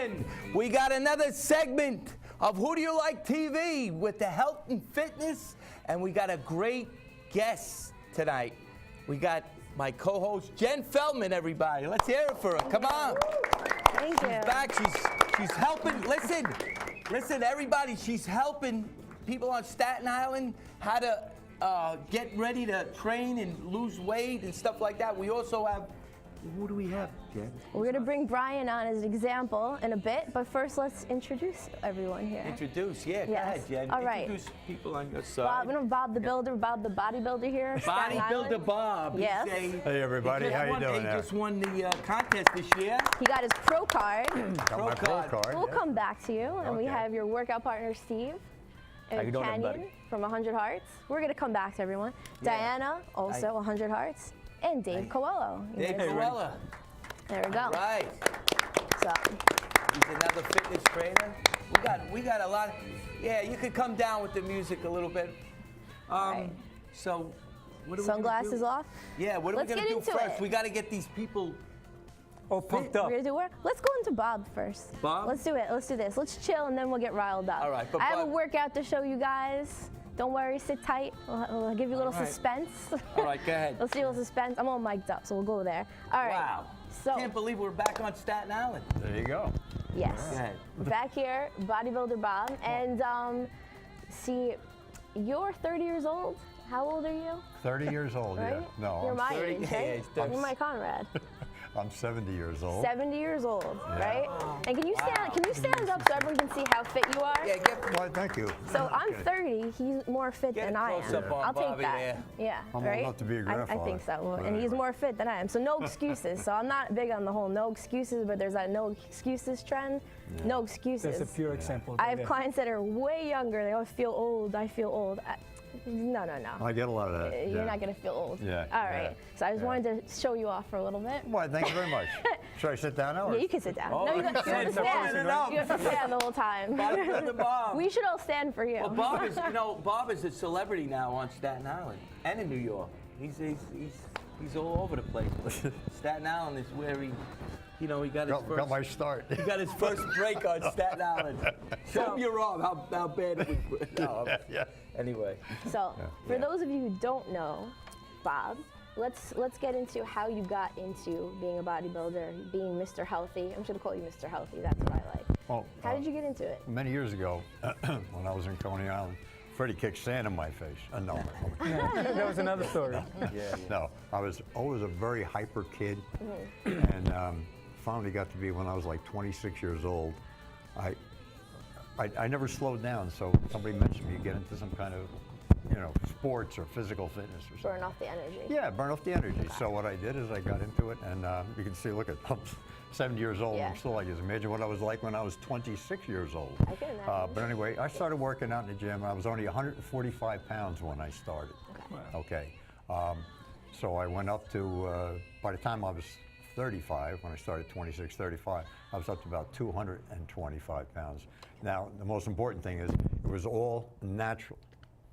gentlemen, we got another segment of Who Do You Like TV with the health and fitness, and we got a great guest tonight. We got my co-host Jen Feldman, everybody. Let's hear it for her. Come on. Thank you. She's back. She's helping. Listen, everybody. She's helping people on Staten Island how to get ready to train and lose weight and stuff like that. We also have. Who do we have, Jen? We're going to bring Brian on as an example in a bit, but first let's introduce everyone here. Introduce, yeah. Yes. Go ahead, Jen. All right. Introduce people on your side. Bob the Builder, Bob the Bodybuilder here. Staten Island. Bodybuilder Bob. Yes. Hey everybody, how you doing? He just won the contest this year. He got his pro card. Got my pro card. We'll come back to you, and we have your workout partner Steve and Canyon from 100 Hearts. We're going to come back to everyone. Yeah. Diana, also 100 Hearts. And Dave Coello. Dave Coello. There we go. Right. So. He's another fitness trainer. We got a lot. Yeah, you could come down with the music a little bit. Right. So, what are we Sunglasses do? off? Yeah, what are we going to do first? We got to get these people all pumped up. We're going to do work? Let's go into Bob first. Bob? Let's do it. Let's do this. Let's chill, and then we'll get riled up. All right. But I have a workout to show you guys. Don't worry, sit tight. We'll give you a little suspense. All right, go ahead. Let's do a little suspense. I'm all mic'd up, so we'll go there. All right. Wow. So, Can't believe we're back on Staten Island. There you go. yes. Go ahead. Back here, Bodybuilder Bob. And see, you're 30 years old. How old are you? 30 years old, Right? yeah. No, You're I'm, my 30. age, Yeah, right? he's 30. You're my Conrad. I'm 70 years old. 70 years old, right? And can you stand? Can you stand up so everyone can see how fit you are? Yeah, Why, thank you. So I'm 30. He's more fit Get than a I am. close-up on I'll take Bobby that. there. Yeah, I'm right. old enough to be a I grandfather. think so. But And he's anyway. more fit than I am. So no excuses. So I'm not big on the whole no excuses, but there's that no excuses trend. Yeah. No excuses. That's a pure example. I have clients that are way younger. They always feel old. I feel old. No. I get a lot of that. You're not going to feel old. Yeah. All right. Yeah. So I just wanted to show you off for a little bit. Why, thank you very much. Should I sit down now? Or? Yeah, you can sit down. Oh, No, you have to stand. stand. You have to stand the whole time. Bodybuilder Bob. We should all stand for you. Well, Bob is a celebrity now on Staten Island and in New York. He's all over the place. But Staten Island is where he got his first. Got my start. He got his first break on Staten Island. Show him your arm, how bad it was. No, Yeah. Anyway. So, for those of you who don't know, Bob, let's get into how you got into being a bodybuilder, being Mr. Healthy. I'm just gonna call you Mr. Healthy. That's what I like. Well, How did you get into it? Many years ago, when I was in Coney Island, Freddie kicked sand in my face. No. That was another story. No, I was always a very hyper kid, and finally got to be when I was like 26 years old. I never slowed down, so somebody mentioned me get into some kind of, sports or physical fitness or something. Burn off the energy. Yeah, burn off the energy. So what I did is I got into it, and you can see, look at, I'm 70 years old, Yeah. I'm still like this. Imagine what I was like when I was 26 years old. I can imagine. But anyway, I started working out in the gym. I was only 145 pounds when I started. Okay. So I went up to, by the time I was 35, when I started 26, 35, I was up to about 225 pounds. Now, the most important thing is it was all natural.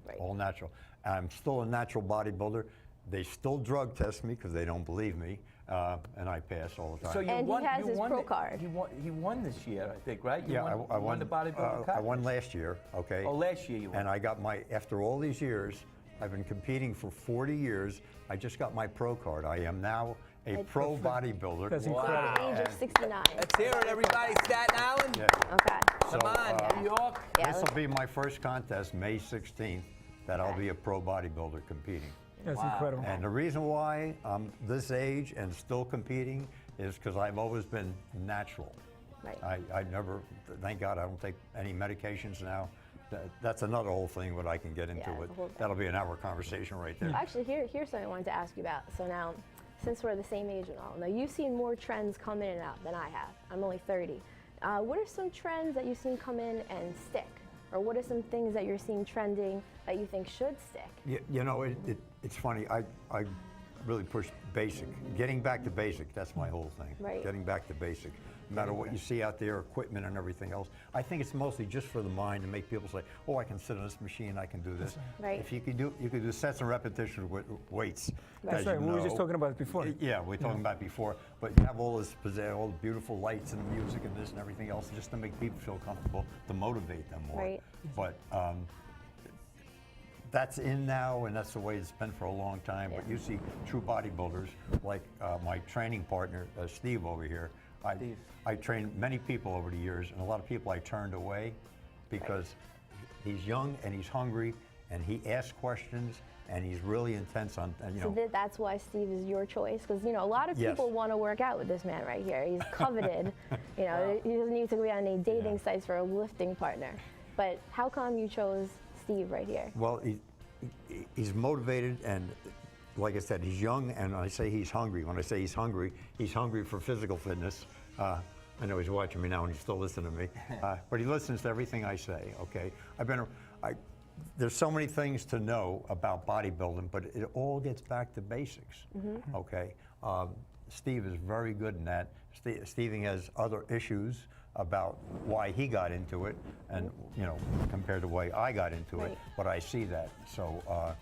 Right. All natural. I'm still a natural bodybuilder. They still drug test me because they don't believe me, and I pass all the time. So you And won, he has you his won pro the- card. He won this year, I think, right? You yeah, I won the bodybuilder contest. I won last year, okay? Oh, last year you won. And I got after all these years, I've been competing for 40 years. I just got my pro card. I am now a pro bodybuilder. That's Wow. incredible. At the age of 69. Let's hear it, everybody. Staten Island. Yeah. Okay. Come on, New York. Yeah, This will be my first contest, May 16th, that I'll be a pro bodybuilder competing. That's incredible. And the reason why I'm this age and still competing is because I've always been natural. Right. I never, thank God I don't take any medications now. That's another whole thing what I can get into. Yeah, It. the whole thing. That'll be an hour conversation right there. Actually, here's something I wanted to ask you about. So now, since we're the same age and all, now you've seen more trends come in and out than I have. I'm only 30. What are some trends that you've seen come in and stick? Or what are some things that you're seeing trending that you think should stick? It's funny. I really push basic. Getting back to basic, that's my whole thing. Right. Getting back to basic. no matter what you see out there, equipment and everything else. I think it's mostly just for the mind to make people say, oh, I can sit on this machine, I can do this. Right. If you could do sets and repetitions with weights. That's as right. you We were just know. talking about it before. Yeah, we were talking about it before, but you have all this, all the beautiful lights and music and this and everything else, just to make people feel comfortable, to motivate them more. Right. But that's in now, and that's the way it's been for a long time. But you see true bodybuilders, like my training partner, Steve over here. I trained many people over the years, and a lot of people I turned away because he's young and he's hungry, and he asks questions, and he's really intense on, and, you know. So that's why Steve is your choice, because a lot of Yes. people want to work out with this man right here. He's coveted. He doesn't need to go on any dating sites for a lifting partner. But how come you chose Steve right here? Well, he's motivated, and like I said, he's young, and I say he's hungry. When I say he's hungry for physical fitness. I know he's watching me now, and he's still listening to me, but he listens to everything I say. Okay, there's so many things to know about bodybuilding, but it all gets back to basics. Okay, Steve is very good in that. Steve has other issues about why he got into it, and compared to the way I got into it. But I see that, so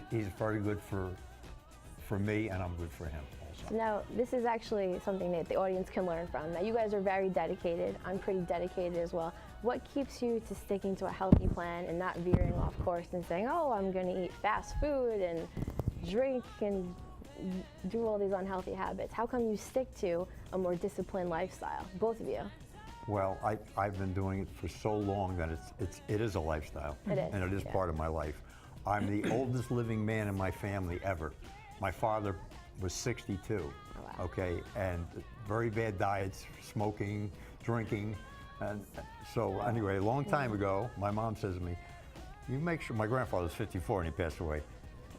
he's very good for me, and I'm good for him also. Now, this is actually something that the audience can learn from. Now, you guys are very dedicated. I'm pretty dedicated as well. What keeps you to sticking to a healthy plan and not veering off course and saying, oh, I'm going to eat fast food and drink and do all these unhealthy habits? How come you stick to a more disciplined lifestyle, both of you? Well, I've been doing it for so long that it is a lifestyle. It is, And it is part of my life. I'm the oldest living man in my family ever. My father was 62, wow. Okay, and very bad diets, smoking, drinking. And so anyway, a long time ago, my mom says to me, you make sure, my grandfather was 54 and he passed away.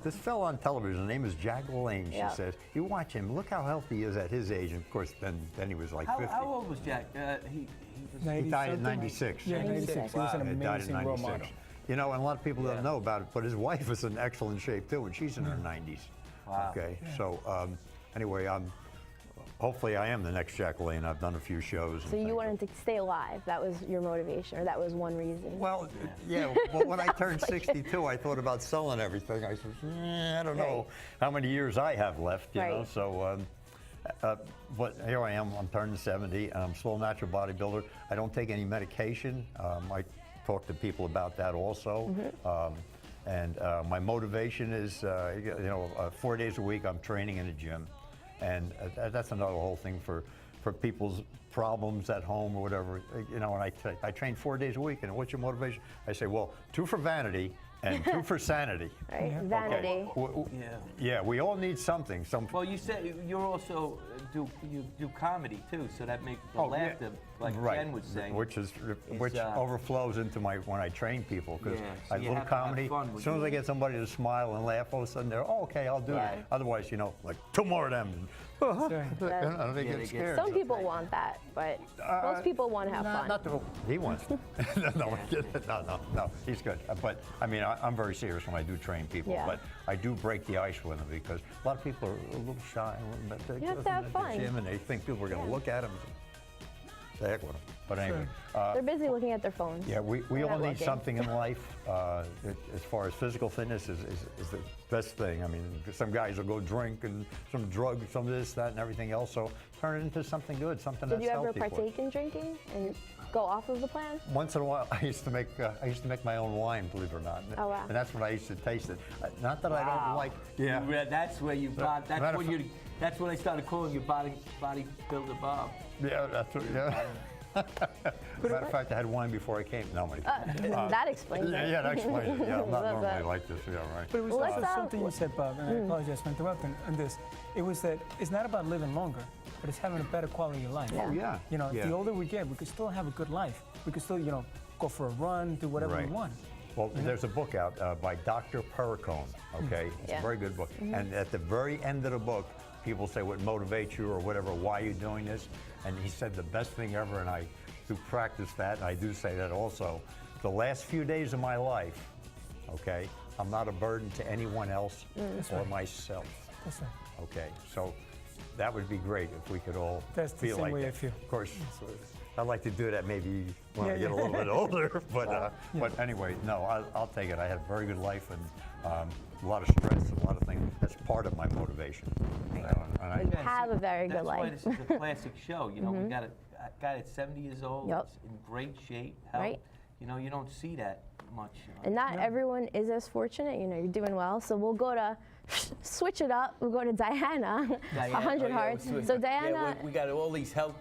This fellow on television, his name is Jack LaLanne, she says. You watch him, look how healthy he is at his age. And of course, then he was like 50. How old was Jack? He died in 96. Yeah, 96. He was an He died in amazing role 96. model. And a lot of people don't know about it, but his wife is in excellent shape too, and she's in her 90s. Wow. Okay, so anyway, hopefully I am the next Jack LaLanne. I've done a few shows. So you wanted to stay alive. That was your motivation, or that was one reason. Well, yeah. Well, when I turned 62, I thought about selling everything. I said, I don't know how many years I have left, you know. So, but here I am. I'm turning 70, and I'm still a natural bodybuilder. I don't take any medication. I talk to people about that also. And my motivation is, 4 days a week I'm training in a gym. And that's another whole thing for people's problems at home or whatever. And I train 4 days a week, and what's your motivation? I say, well, 2 for vanity and 2 for sanity. Right, vanity. Yeah, we all need something. Well, you said you also do comedy too, so that makes the laughter, like Jen was saying, which overflows into when I train people, because so I you little have to have comedy. fun As with soon as it. I get somebody to smile and laugh, all of a sudden they're okay, I'll do it. Otherwise, like 2 more of them. They get scared. Some people want that, but most people want to have fun. Not he wants to. No, he's good. But I mean, I'm very serious when I do train people. But I do break the ice with them, because a lot of people are a little shy. You have to have fun. And they think people are going to look at them. The heck with them. But anyway. They're busy looking at their phones. Yeah, we all need something in life. As far as physical fitness is the best thing. I mean, some guys will go drink and some drugs, some of this, that, and everything else. So turn it into something good, something that's healthy. Did you ever partake in drinking and go off of the plan? Once in a while, I used to make my own wine, believe it or not. Oh, wow. And that's when I used to taste it. Not that I don't like. Yeah. That's where you bought. That's when I started calling you Bodybuilder Bob. Yeah, that's what. Yeah. Matter of fact, I had wine before I came. No, that explains it. Yeah, that explains it. Yeah, I'm not normally like this. Yeah, right. But it was also something you said, Bob, and I apologize for interrupting on this. It was that it's not about living longer, but it's having a better quality of life. Oh, yeah. The older we get, we can still have a good life. We can still, go for a run, do whatever we want. Well, there's a book out by Dr. Perricone, okay? It's a very good book. And at the very end of the book, people say what motivates you or whatever, why you're doing this. And he said the best thing ever, and I do practice that, and I do say that also. The last few days of my life, okay, I'm not a burden to anyone else or myself. That's right. Okay, so that would be great if we could all That's the feel same like way I that. feel. Of course, I'd like to do that maybe when I Yeah, get a little bit older, but Yeah. anyway, no, I'll take it. I had a very good life and a lot of stress, a lot of things. That's part of my motivation. You have a very good That's why life. this is a classic show. You know, we got a guy that's 70 years old, Yep. is in great shape, health. Right. You know, you don't see that much. And not everyone is as fortunate. You know, you're doing well. So we'll go to, switch it up. We'll go to Diana, 100 Hearts. So Diana, we got all these health.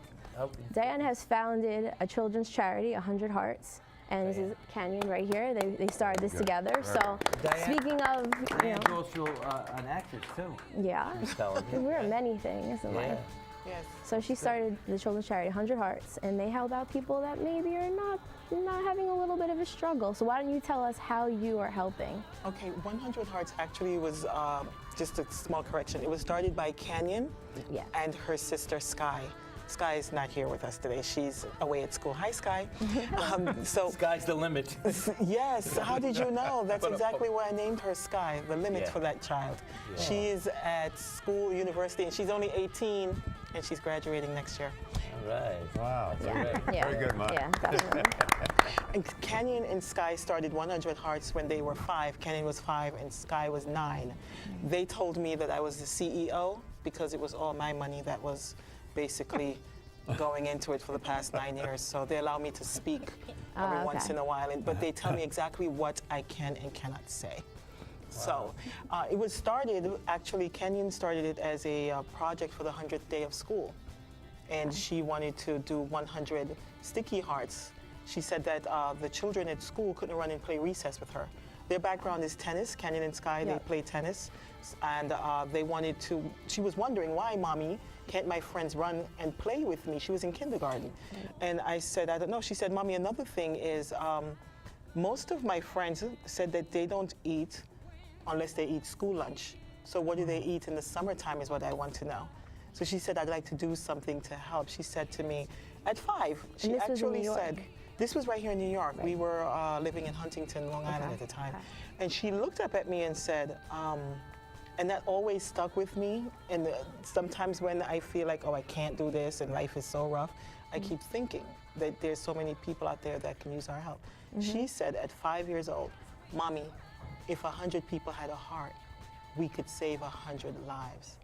Diana has founded a children's charity, 100 Hearts. And this is Canyon right here. They started this together. So Diana- speaking of, you Diane's know, also an actress too. yeah, telling you. we're many things in life. Yes. So she started the children's charity, 100 Hearts, and they help out people that maybe are not having a little bit of a struggle. So why don't you tell us how you are helping? Okay, 100 Hearts actually was just a small correction. It was started by Canyon Yeah. and her sister Sky. Sky is not here with us today. She's away at school. Hi, Sky. So Sky's the limit. yes, how did you know? That's exactly why I named her Sky, the limit Yeah. for that child. She is at school, university, and she's only 18, and she's graduating next year. All right. Wow, Yeah. very good, Mom. Yeah, definitely. And Canyon and Sky started 100 Hearts when they were 5. Canyon was 5 and Sky was 9. They told me that I was the CEO because it was all my money that was basically going into it for the past 9 years. So they allow me to speak every okay. once in a while, but they tell me exactly what I can and cannot say. So it was started, actually, Canyon started it as a project for the 100th day of school. And she wanted to do 100 sticky hearts. She said that the children at school couldn't run and play recess with her. Their background is tennis. Canyon and Sky, they play tennis. And they wanted to, she was wondering, why, Mommy, can't my friends run and play with me? She was in kindergarten. And I said, I don't know. She said, Mommy, another thing is most of my friends said that they don't eat unless they eat school lunch. So what do they eat in the summertime is what I want to know. So she said, I'd like to do something to help. She said to me, at 5, she this was in actually New York? said, this was right here in New York. We were living in Huntington, Long Island at the time. Okay. And she looked up at me and said, and that always stuck with me. And sometimes when I feel like, oh, I can't do this and life is so rough, I keep thinking that there's so many people out there that can use our help. She said at 5 years old, Mommy, if 100 people had a heart, we could save 100 lives.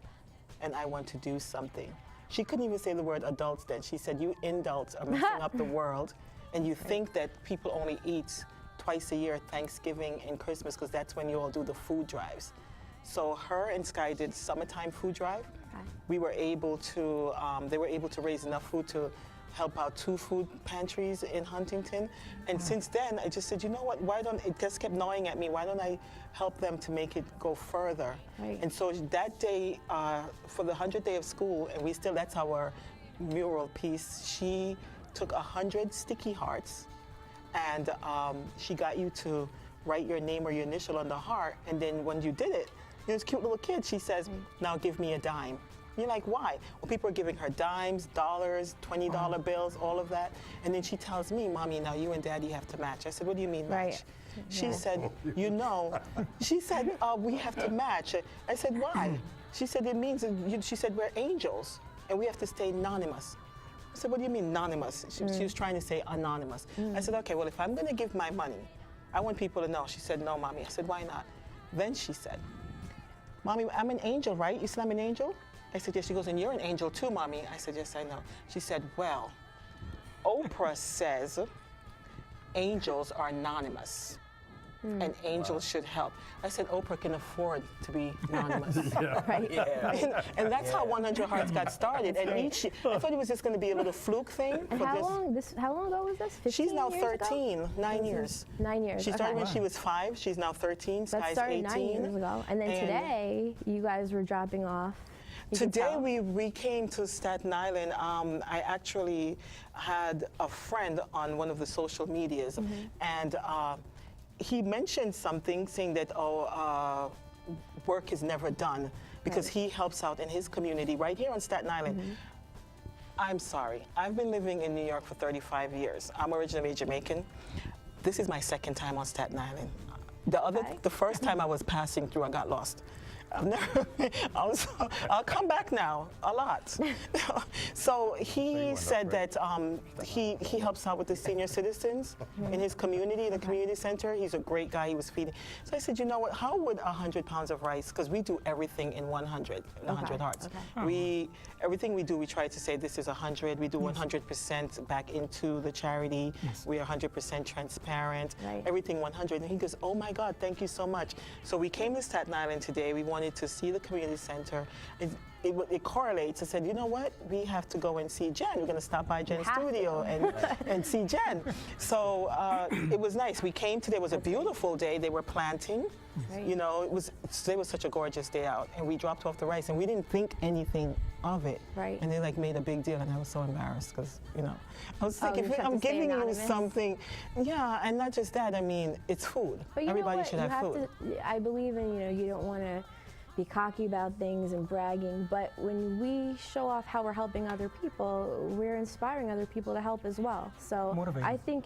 And I want to do something. She couldn't even say the word adults then. She said, you adults are messing up the world, and you think that people only eat twice a year, Thanksgiving and Christmas, because that's when you all do the food drives. So her and Sky did summertime food drive. We were able to, they were able to raise enough food to help out 2 food pantries in Huntington. And since then, I just said, you know what, why don't, it just kept gnawing at me, why don't I help them to make it go further? Right. And so that day, for the 100th day of school, and we still, that's our mural piece, she took 100 sticky hearts, and she got you to write your name or your initial on the heart, and then when you did it, you're this cute little kid, she says, now give me a dime. You're like, why? Well, people are giving her dimes, dollars, $20 bills, all of that. And then she tells me, Mommy, now you and Daddy have to match. I said, what do you mean match? Right. She said, you know, she said, we have to match. I said, why? She said, it means, she said, we're angels and we have to stay anonymous. I said, what do you mean anonymous? She was trying to say anonymous. I said, okay, well, if I'm gonna give my money, I want people to know. She said, no, Mommy. I said, why not? Then she said, Mommy, I'm an angel, right? You said I'm an angel? I said, yes. She goes, and you're an angel too, Mommy. I said, yes, I know. She said, well, Oprah says angels are anonymous and angels should help. I said, Oprah can afford to be anonymous. Right? And that's how 100 Hearts got started. And each, I thought it was just going to be a little fluke thing. And for how this. long? How long ago was this? 15 She's now years ago? 13, 9 years. 9 years. She started okay. when she was 5. She's now 13. That Sky's started 18. 9 years ago, and then today you guys were dropping off. You can Today tell. we came to Staten Island. I actually had a friend on one of the social medias, and he mentioned something saying that, work is never done because he helps out in his community right here on Staten Island. I'm sorry, I've been living in New York for 35 years. I'm originally Jamaican. This is my second time on Staten Island. The first time I was passing through, I got lost. I'll come back now a lot. So he said that he helps out with the senior citizens in his community, the community center. He's a great guy. He was feeding. So I said, you know what? How would 100 pounds of rice? Because we do everything in 100 hearts. Everything we do, we try to say this is 100. We do 100% back into the charity. We are 100% transparent. Everything 100. And he goes, oh my God, thank you so much. So we came to Staten Island today. We wanted to see the community center. It correlates. I said, you know what? We have to go and see Jen. We're going to stop by Jen's studio and see Jen. So it was nice. We came today. It was a beautiful day. They were planting. You know, today was such a gorgeous day out. And we dropped off the rice, and we didn't think anything of it. And they like made a big deal, and I was so embarrassed because, you know, I was thinking, I'm giving you something. Yeah, and not just that. I mean, it's food. But everybody should have food. I believe in, you know, you don't want to be cocky about things and bragging, but when we show off how we're helping other people, we're inspiring other people to help as well. So motivating. I think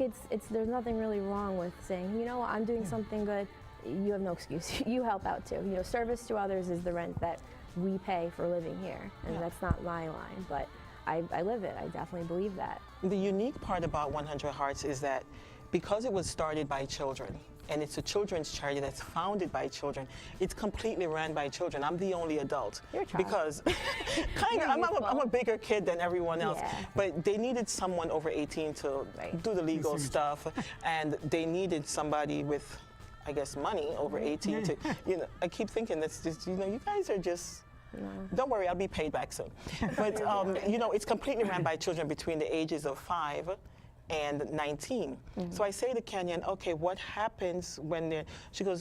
there's nothing really wrong with saying, you know what, I'm doing something good. You have no excuse. You help out too. You know, service to others is the rent that we pay for living here, and that's not my line, but I live it. I definitely believe that. The unique part about 100 Hearts is that because it was started by children, and it's a children's charity that's founded by children, it's completely ran by children. I'm the only adult. You're a child. Because I'm a bigger kid than everyone else. But they needed someone over 18 to do the legal stuff, and they needed somebody with, I guess, money over 18 to, you know, I keep thinking that's just, you know, you guys are just, don't worry, I'll be paid back soon. But, you know, it's completely ran by children between the ages of 5 and 19. So I say to Canyon, okay, what happens when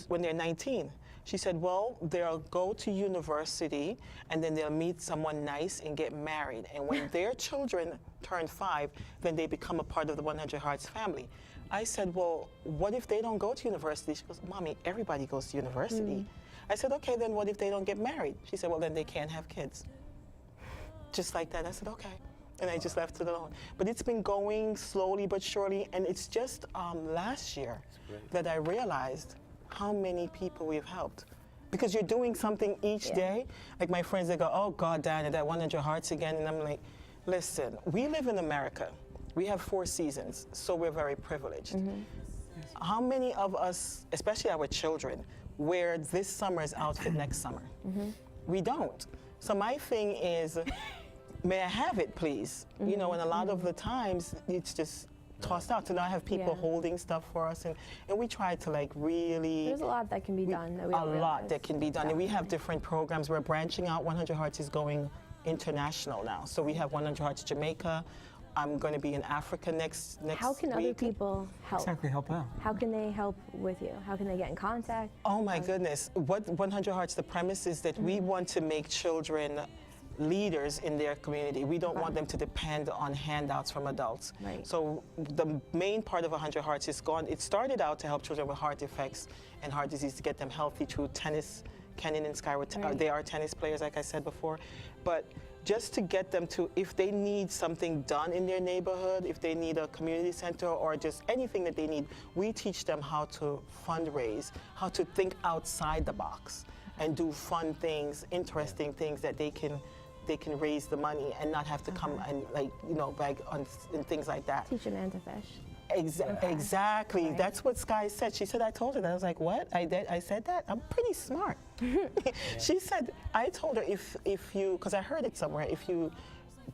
when they're 19? She said, well, they'll go to university and then they'll meet someone nice and get married. And when their children turn 5, then they become a part of the 100 Hearts family. I said, well, what if they don't go to university? She goes, Mommy, everybody goes to university. I said, okay, then what if they don't get married? She said, well, then they can't have kids. Just like that. I said, okay. And I just left it alone. But it's been going slowly but surely, and it's just last year that I realized how many people we've helped. Because you're doing something each day. Like my friends, they go, oh God, Diana, that 100 Hearts again. And I'm like, listen, we live in America. We have 4 seasons, so we're very privileged. How many of us, especially our children, wear this summer's outfit next summer? We don't. So my thing is, may I have it, please? You know, and a lot of the times, it's just tossed out. So now I have people holding stuff for us, and we try to like really... There's a lot that can be done that we don't realize. A lot that can be done, and we have different programs. We're branching out. 100 Hearts is going international now. So we have 100 Hearts Jamaica. I'm going to be in Africa next How can week. Other people help? Exactly, help out. How can they help with you? How can they get in contact? Oh my goodness. What 100 Hearts, the premise is that we want to make children leaders in their community. We don't want them to depend on handouts from adults. So the main part of 100 Hearts is gone. It started out to help children with heart defects and heart disease, to get them healthy through tennis. Canyon and Sky, they are tennis players, like I said before. But just to get them to, if they need something done in their neighborhood, if they need a community center or just anything that they need, we teach them how to fundraise, how to think outside the box and do fun things, interesting things that they can raise the money and not have to come and, like, you know, beg on and things like that. Teach a man to fish. Exactly. That's what Sky said. She said, I told her that. I was like, what? I said that? I'm pretty smart. She said, I told her if you, because I heard it somewhere, if you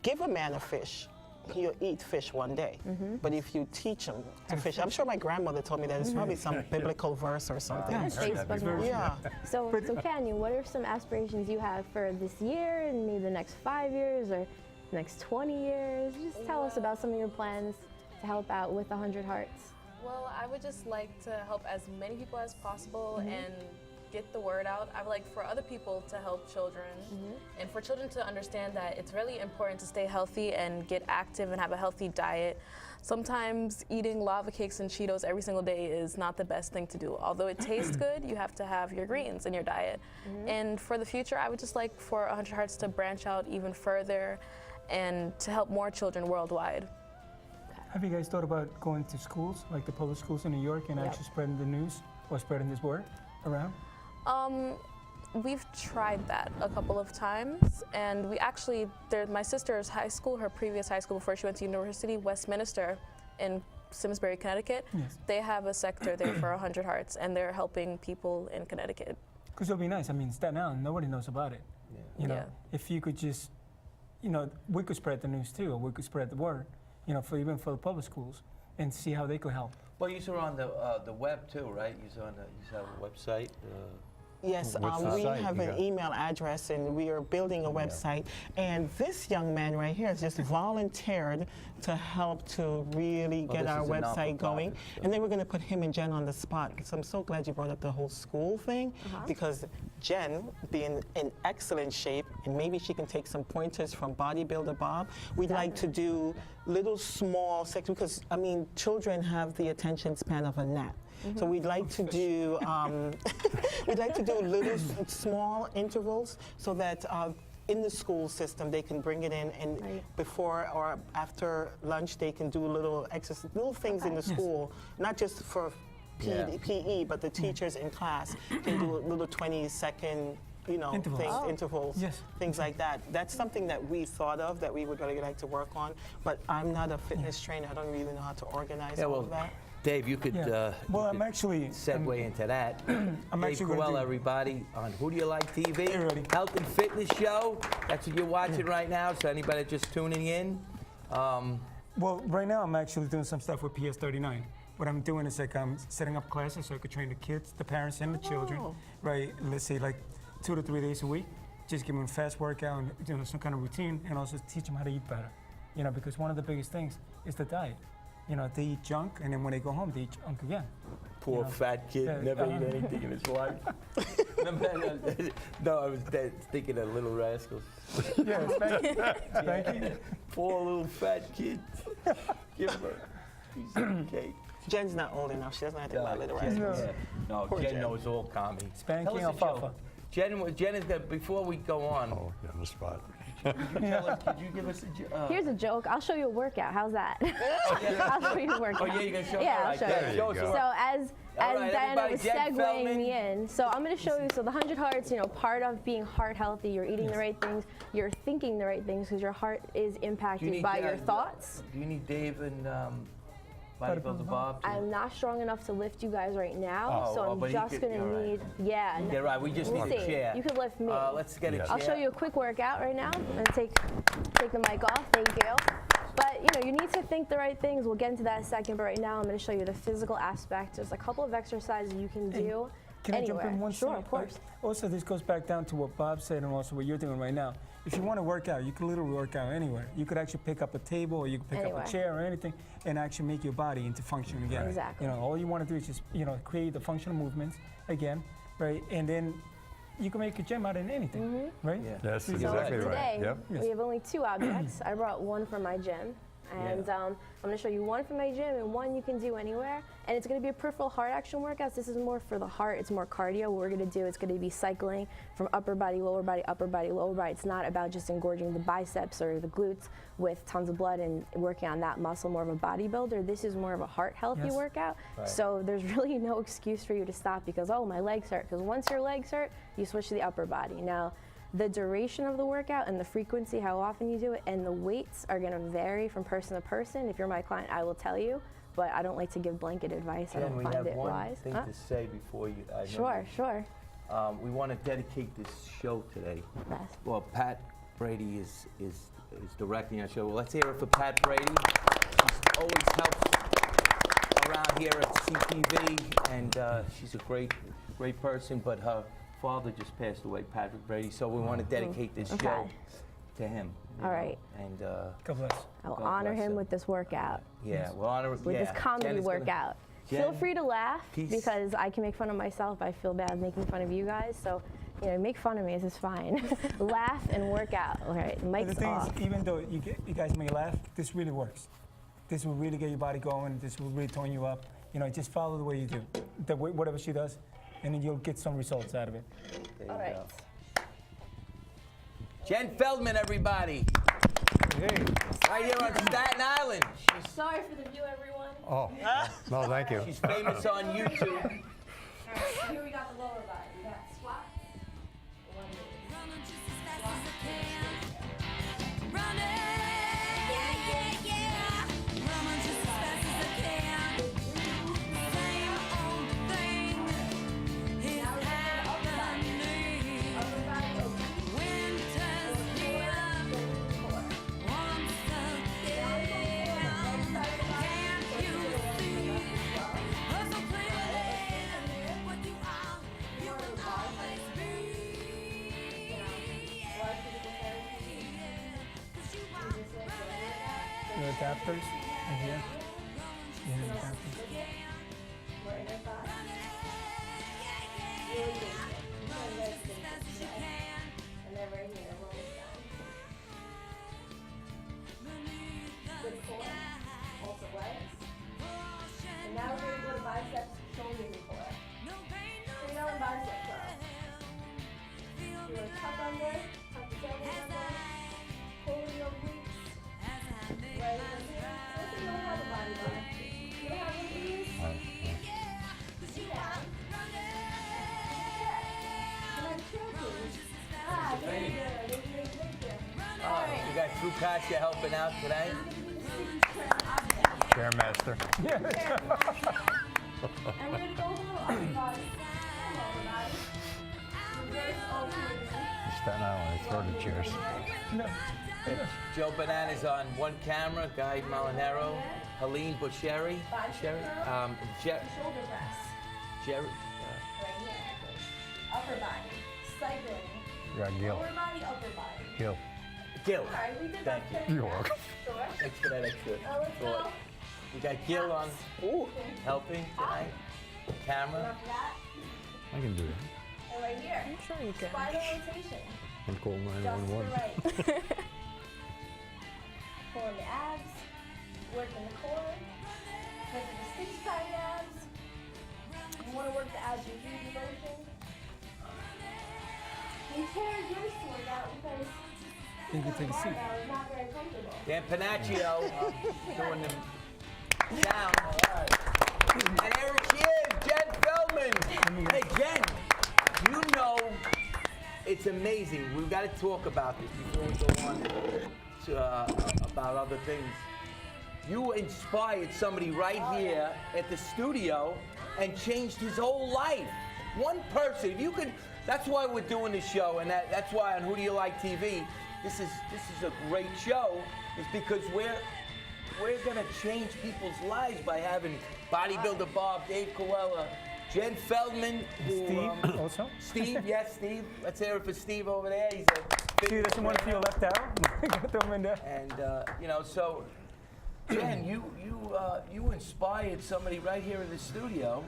give a man a fish, he'll eat fish one day. But if you teach him to fish, I'm sure my grandmother told me that. It's probably some biblical verse or something. So Canyon, what are some aspirations you have for this year and maybe the next 5 years or the next 20 years? Just tell us about some of your plans to help out with 100 Hearts. Well, I would just like to help as many people as possible and get the word out. I would like for other people to help children and for children to understand that it's really important to stay healthy and get active and have a healthy diet. Sometimes eating lava cakes and Cheetos every single day is not the best thing to do. Although it tastes good, you have to have your greens in your diet. And for the future, I would just like for 100 Hearts to branch out even further and to help more children worldwide. Have you guys thought about going to schools, like the public schools in New York, and actually spreading the news or spreading this word around? We've tried that a couple of times, and we actually, my sister's high school, her previous high school before she went to university, Westminster in Simsbury, Connecticut, they have a sector there for 100 Hearts, and they're helping people in Connecticut. Because it'll be nice. I mean, Staten Island, nobody knows about it. You know, if you could just, you know, we could spread the news too, or we could spread the word, you know, even for the public schools, and see how they could help. Well, you are on the web too, right? You have a website. Yes, we have an email address, and we are building a website. And this young man right here has just volunteered to help to really get our website going. And then we're going to put him and Jen on the spot. So I'm so glad you brought up the whole school thing, because Jen, being in excellent shape, and maybe she can take some pointers from Bodybuilder Bob, we'd like to do little small sections, because, I mean, children have the attention span of a gnat. So we'd like to do little small intervals, so that in the school system they can bring it in, and before or after lunch they can do little exercise, little things in the school, not just for PE, but the teachers in class can do little 20-second, you know, intervals, things like that. That's something that we thought of that we would really like to work on. But I'm not a fitness trainer. I don't really know how to organize all of that. Dave, you could, well, I'm actually segue into that. I'm Dave Coello, everybody, on Who Do You Like TV, Health and Fitness Show. That's what you're watching right now, so anybody just tuning in. Well, right now I'm actually doing some stuff with PS39. What I'm doing is like I'm setting up classes so I could train the kids, the parents, and the children, right? Let's say like 2 to 3 days a week. Just give them a fast workout and, you know, some kind of routine, and also teach them how to eat better. You know, because one of the biggest things is the diet. You know, they eat junk, and then when they go home, they eat junk again. Poor fat kid, never eat anything in his life. No, I was thinking of Little Rascals. Yeah, Spanky. Poor little fat kid. Give him a piece of cake. Jen's not old enough. She doesn't have to think about Little Rascals. No, Jen knows all comedy. Spanky alfalfa. Jen is gonna, before we go on. Oh, you're on the spot. Could you give us a Here's a joke. I'll show you a workout. How's that? I'll show you a workout. Oh, yeah, you're going to show me? Yeah, I'll show you. So as Diana was segueing me in, so I'm going to show you, so the 100 Hearts, you know, part of being heart healthy, you're eating the right things, you're thinking the right things, because your heart is impacted by your thoughts. Do you need Dave and Bodybuilder Bob? I'm not strong enough to lift you guys right now, so I'm just going to need, Yeah, right, we just need a chair. You could lift me. Let's get a chair. I'll show you a quick workout right now. I'm going to take the mic off. Thank you. But, you know, you need to think the right things. We'll get into that in a second. But right now, I'm going to show you the physical aspect. There's a couple of exercises you can do Can anywhere. I jump in one Sure, second? of course. Also, this goes back down to what Bob said and also what you're doing right now. If you want to work out, you can literally work out anywhere. You could actually pick up a table, or you could pick up a chair or anything, and actually make your body into function again. Exactly. You know, all you want to do is just, you know, create the functional movements again, right? And then you can make a gym out of anything, right? Yeah. That's So exactly right. today, we have only 2 objects. I brought one from my gym. And I'm going to show you one from my gym and one you can do anywhere. And it's going to be a peripheral heart action workout. This is more for the heart. It's more cardio. What we're going to do, it's going to be cycling from upper body, lower body, upper body, lower body. It's not about just engorging the biceps or the glutes with tons of blood and working on that muscle, more of a bodybuilder. This is more of a heart healthy workout. Right. So there's really no excuse for you to stop because, oh, my legs hurt. Because once your legs hurt, you switch to the upper body. Now, the duration of the workout and the frequency, how often you do it, and the weights are going to vary from person to person. If you're my client, I will tell you, but I don't like to give blanket advice. I don't find it wise. We have one thing to say before you. Sure. We want to dedicate this show today. Well, Pat Brady is directing our show. Well, let's hear it for Pat Brady. She always helps around here at CTV, and she's a great person, but her father just passed away, Patrick Brady, so we want to dedicate this show to him. All right. And God bless. I'll honor him with this workout. Yeah, we'll honor with this comedy workout. Feel free to laugh because I can make fun of myself. I feel bad making fun of you guys, so you know, make fun of me. This is fine. Laugh and work out. All right, mic's off. The thing is, even though you guys may laugh, this really works. This will really get your body going. This will really tone you up. You know, just follow the way you do. Whatever she does. And then you'll get some results out of it. All right. Jen Feldman, everybody. Hey. Right here on Staten Island. Sorry for the view, everyone. Oh, no, thank you. She's famous on YouTube. All right, here we got the lower body. We got squats, adapters right here. Yeah, adapters. We're in our thigh. Really basic. And then right here, we're almost done. Good core. Also legs. And now we're going to go to biceps, shoulders, and core. So you know in bicep curl. You're going to tuck under, tuck the shoulders under, pull in your glutes. Right in here. So if you don't have a body bar, you don't have one of these. Sit down. Very good. You got Fred Coscia helping out today. Chairmaster. And we're going to go a little upper body. Lower body. Reverse alternating. Staten Island, I throw the chairs. Joe Banana's on one camera. Guy Molinaro, Helene Busheri, Shoulder press. Jerry. Right here. Upper body. Cycling. Yeah, Gil. Lower body, upper body. Gil. Gil. All right, we did Thank that. You're welcome. Sure. Thanks for that extra Let's go. thought. We got Gil on helping tonight. Camera. Enough of that. I can do that. And right here. I'm sure you can. Spinal rotation. And call Just to the 911. right. Pulling the abs. Working the core. Look at the six-pack abs. You want to work the abs with huge motion. You can't yours to work out because You can take a seat. barbell is not very comfortable. Dan Panaccio doing the sound. And there she is, Jen Feldman. Hey, Jen, you know it's amazing. We've got to talk about this before we go on to, about other things. You inspired somebody right here at the studio and changed his whole life. One person, if you could, that's why we're doing this show, and that's why on Who Do You Like TV, this is a great show, is because we're gonna change people's lives by having Bodybuilder Bob, David Coello, Jen Feldman, who, Steve also. Steve, yes, Steve. Let's hear it for Steve over there. He's a Steve doesn't want to feel left out. Gotta throw him in there. and so Jen, you inspired somebody right here in the studio,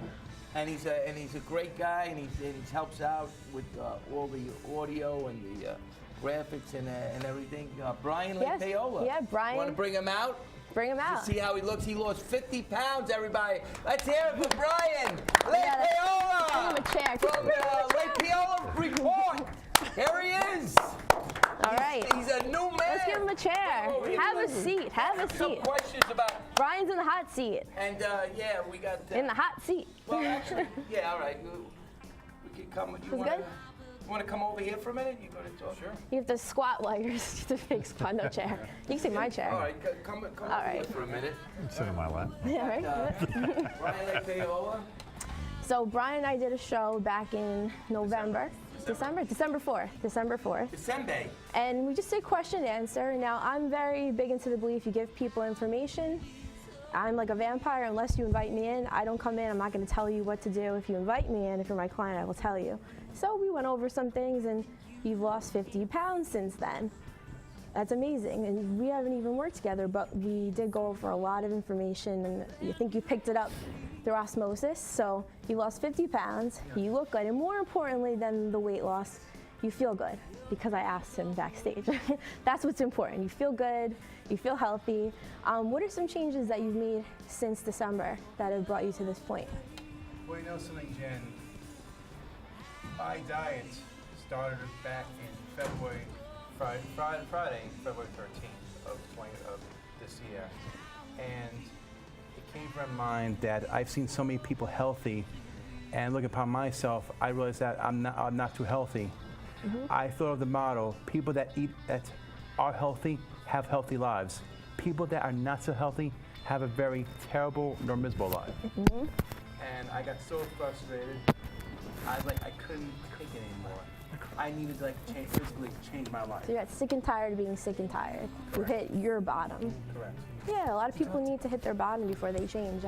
and he's a great guy, and he helps out with all the audio and the graphics and everything. Brian Yes. LaPayower. Yeah, Brian. Want to bring him out? Bring him out. See how he looks. He lost 50 pounds, everybody. Let's hear it for Brian Yeah, LaPayower give him a chair. from LaPayower Report. Here he is. All right. He's a new man. Let's give him a chair. Oh, yeah. Have a seat. Have a Some seat. questions about, Brian's in the hot seat. and yeah, we got. In the hot seat. Well, actually, yeah, all right. We can come. You That's good. want to come over here for a minute? You going to talk? Sure. You have to squat while you're the fake squat. No chair. You can take my chair. All right, come over right. here for a minute. Sit in my lap. Yeah, right? Brian LaPayower. So Brian and I did a show back in November. December 4th. December. And we just did question and answer. Now, I'm very big into the belief you give people information. I'm like a vampire. Unless you invite me in, I don't come in. I'm not going to tell you what to do. If you invite me in, if you're my client, I will tell you. So we went over some things, and you've lost 50 pounds since then. That's amazing. And we haven't even worked together, but we did go over a lot of information, and I think you picked it up through osmosis. So you lost 50 pounds, you look good, and more importantly than the weight loss, you feel good, because I asked him backstage. That's what's important. You feel good, you feel healthy. What are some changes that you've made since December that have brought you to this point? Well, you know something, Jen? My diet started back in February, Friday, February 13th of this year. And it came from mind that I've seen so many people healthy, and looking upon myself, I realized that I'm not too healthy. I thought of the motto: people that are healthy have healthy lives. People that are not so healthy have a very terrible nor miserable life. And I got so frustrated. I couldn't take it anymore. I needed to physically change my life. So you got sick and tired of being sick and tired. You hit your bottom. Correct. Yeah, a lot of people need to hit their bottom before they change.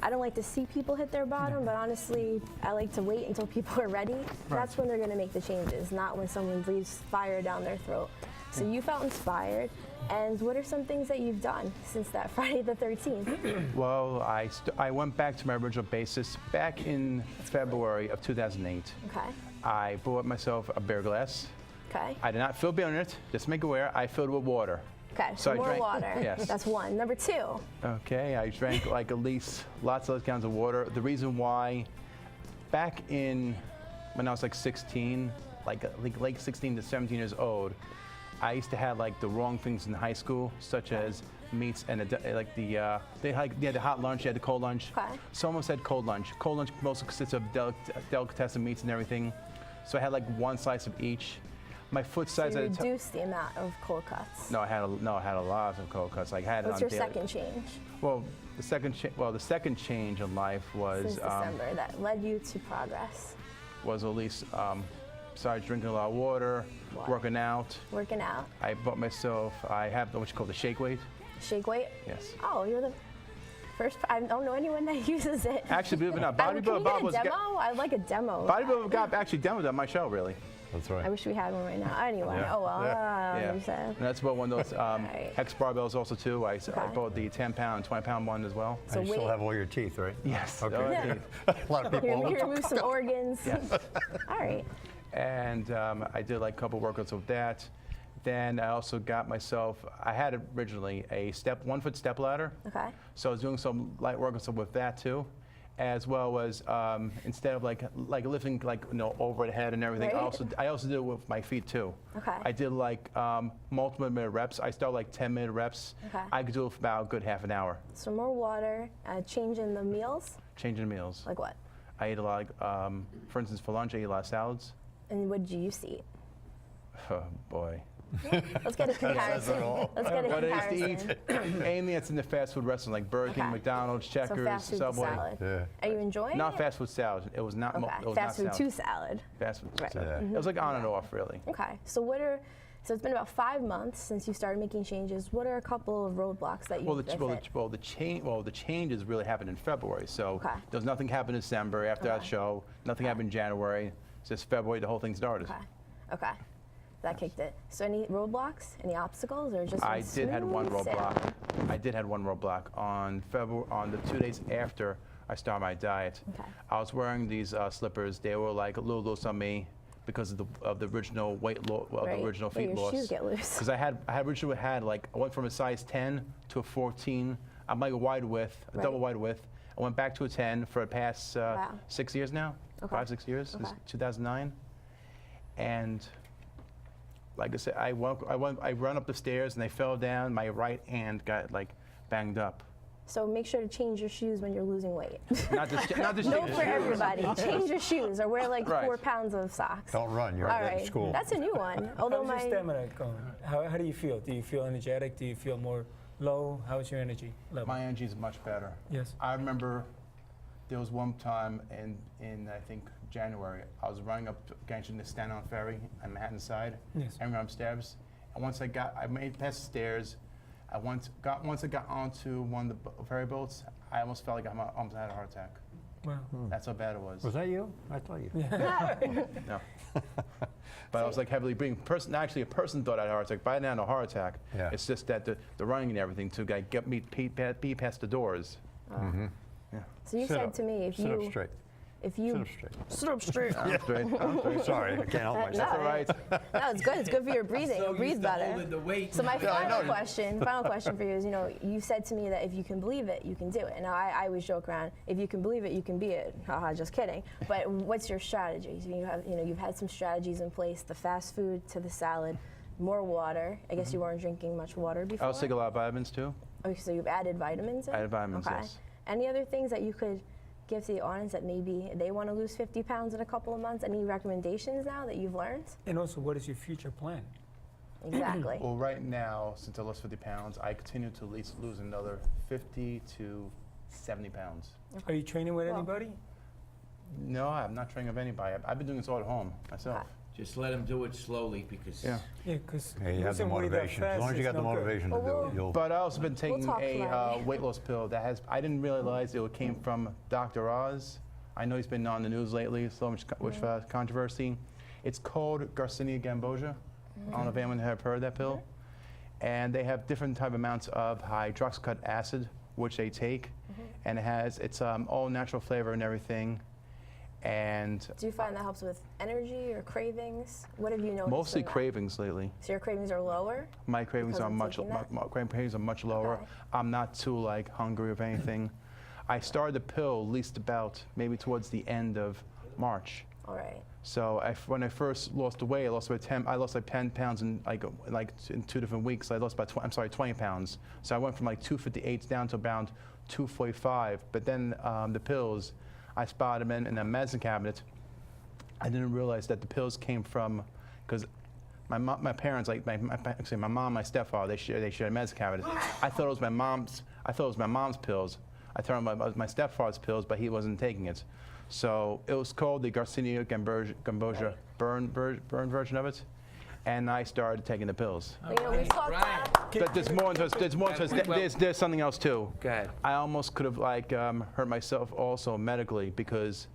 I don't like to see people hit their bottom, but honestly, I like to wait until people are ready. That's when they're going to make the changes, not when someone breathes fire down their throat. So you felt inspired. And what are some things that you've done since that Friday the 13th? Well, I went back to my original basis back in February of 2008. Okay. I bought myself a beer glass. Okay. I did not fill beer in it, just make it aware, I filled it with water. Okay, So so I more drank- water. Yes. That's one. Number two. Okay, I drank like at least lots of gallons of water. The reason why, back in, when I was like 16, like late 16 to 17 years old, I used to have like the wrong things in high school, such as meats and they had the hot lunch, they had the cold lunch. Okay. Someone said cold lunch. Cold lunch mostly consists of delicatessen meats and everything. So I had like one slice of each. My foot So size you at the time. reduced the amount of cold cuts. No, I had a lot of cold cuts. Like I had it What's on your daily. second change Well, the second change in life was since December that led you to progress? was at least started drinking a lot of water, Water. working out. Working out, I bought myself. I have what you call the shake weight. shake weight. Yes. Oh, you're the first. I don't know anyone that uses it. Actually, believe it or not, Can you Bodybuilder Bob get a was demo? I'd like a demo. Bodybuilder got actually demoed on my show, really. That's right. I wish we had one right now. Anyway, Yeah. oh well. Yeah. You said. And that's about one of those Right. hex barbells also too. I Okay. bought the 10-pound, 20-pound one as well. So And you still wait. have all your teeth, right? Yes. Okay. Oh, Yeah. indeed. A lot of people. You remove some organs. Yes. All right. And I did like a couple workouts with that. Then I also got myself, I had originally a 1-foot step ladder. Okay. So I was doing some light workouts with that too, as well as instead of like lifting over the head and everything, Right. I also did it with my feet too. Okay. I did like multiple minute reps. I started like 10-minute reps. Okay. I could do it for about a good half an hour. So more water. Change in the meals. Changing meals. Like what? I ate a lot. For instance, for lunch, I ate a lot of salads. And what did you used to eat? Oh boy. Let's get a comparison. all. Let's get a What I used comparison. to eat, mainly it's in the fast food restaurants like Burger King, Okay. McDonald's, So Checkers, fast food to Subway. salad. Yeah. Are you enjoying Not it? fast food salad. It was not. Okay. It was Fast not food to salad. salad. Fast food Right. salad. Yeah. It was like on and off, really. Okay. So it's been about 5 months since you started making changes. What are a couple of roadblocks that you Well, hit? the changes really happened in February. So Okay. there was nothing happened in December after that Okay. show. Nothing happened in January. It's just February. The whole thing started. Okay. Okay. That kicked it. So any roadblocks? Any obstacles? Or just I went did have one smooth sailing? roadblock. I did have one roadblock on the 2 days after I started my diet. Okay. I was wearing these slippers. They were like a little loose on me because of the original weight loss, Right. the original But feet your loss. shoes get loose. Because I originally had like I went from a size 10 to a 14. I'm like a wide width, a Right. double wide width. I went back to a 10 for the past Wow. 6 years now, Okay. 5-6 years. Since Okay. 2009, and like I said, I run up the stairs and I fell down. My right hand got like banged up. So make sure to change your shoes when you're losing weight. Not just No change for shoes. everybody. Change your shoes or wear like Right. 4 pounds of socks. Don't run. You're All at right. school. That's a new one. Although How's your my stamina going? How do you feel? Do you feel energetic? Do you feel more low? How's your energy level? My energy is much better. Yes. I remember there was one time in I think January, I was running up against the Staten Ferry on Manhattan side, Yes. and ran upstairs. And once I made it past the stairs, once I got onto one of the ferry boats, I almost felt like I almost had a heart attack. Wow. That's how bad it was. Was that you? I thought you. No. But I was like heavily breathing. Actually, a person thought I had a heart attack, but I didn't have a heart attack. Yeah. It's just that the running and everything to get me past the doors. So you Sit said up. to me Sit up straight. if Sit you up straight. sit up straight. I'm straight. I'm straight. Sorry, I can't help myself. That's all right. No, it's good. It's good for your breathing. You'll breathe better. The weight. So my Yeah, I final know. question for you is, you said to me that if you can believe it, you can do it. And I always joke around, if you can believe it, you can be it. Haha, just kidding. But what's your strategy? So you've had some strategies in place, the fast food to the salad, more water. I guess you weren't drinking much water before. I also take a lot of vitamins too. Okay, so you've added vitamins in? Added vitamins, okay. yes. Any other things that you could give to the audience that maybe they want to lose 50 pounds in a couple of months? Any recommendations now that you've learned? And also, what is your future plan? Exactly. Well, right now, since I lost 50 pounds, I continue to at least lose another 50 to 70 pounds. Are you training with Well- anybody? No, I'm not training with anybody. I've been doing this all at home myself. Okay. Just let him do it slowly because Yeah. Yeah, because Yeah, you have the motivation. As long as you got the motivation to do Well, it, you'll. But I also been taking talk a Friday. weight loss pill that I didn't realize it came from Dr. Oz. I know he's been on the news lately, so much controversy. It's called Garcinia Gamboja. I don't know if anyone have heard of that pill. and they have different type of amounts of hydroxycut acid, which they take, and it's all natural flavor and everything. And Do you find that helps with energy or cravings? What have you noticed? mostly in that? cravings lately. So your cravings are lower? My cravings Because are of much taking that? my cravings are much lower. Okay. I'm not too like hungry of anything. I started the pill at least about maybe towards the end of March. All right. So when I first lost the weight, I lost like 10 pounds in like in 2 different weeks. I lost about 20 pounds. So I went from like 258 down to about 245. But then the pills, I spotted them in the medicine cabinet. I didn't realize that the pills came from, because my parents, like my mom, my stepfather, they shared a medicine cabinet. I thought it was my mom's. I thought it was my mom's pills. I thought it was my stepfather's pills, but he wasn't taking it. So it was called the Garcinia Cambogia burn version of it, and I started taking the pills. You know, we've talked Brian. But there's something else too. Go ahead. I almost could have hurt myself also medically, because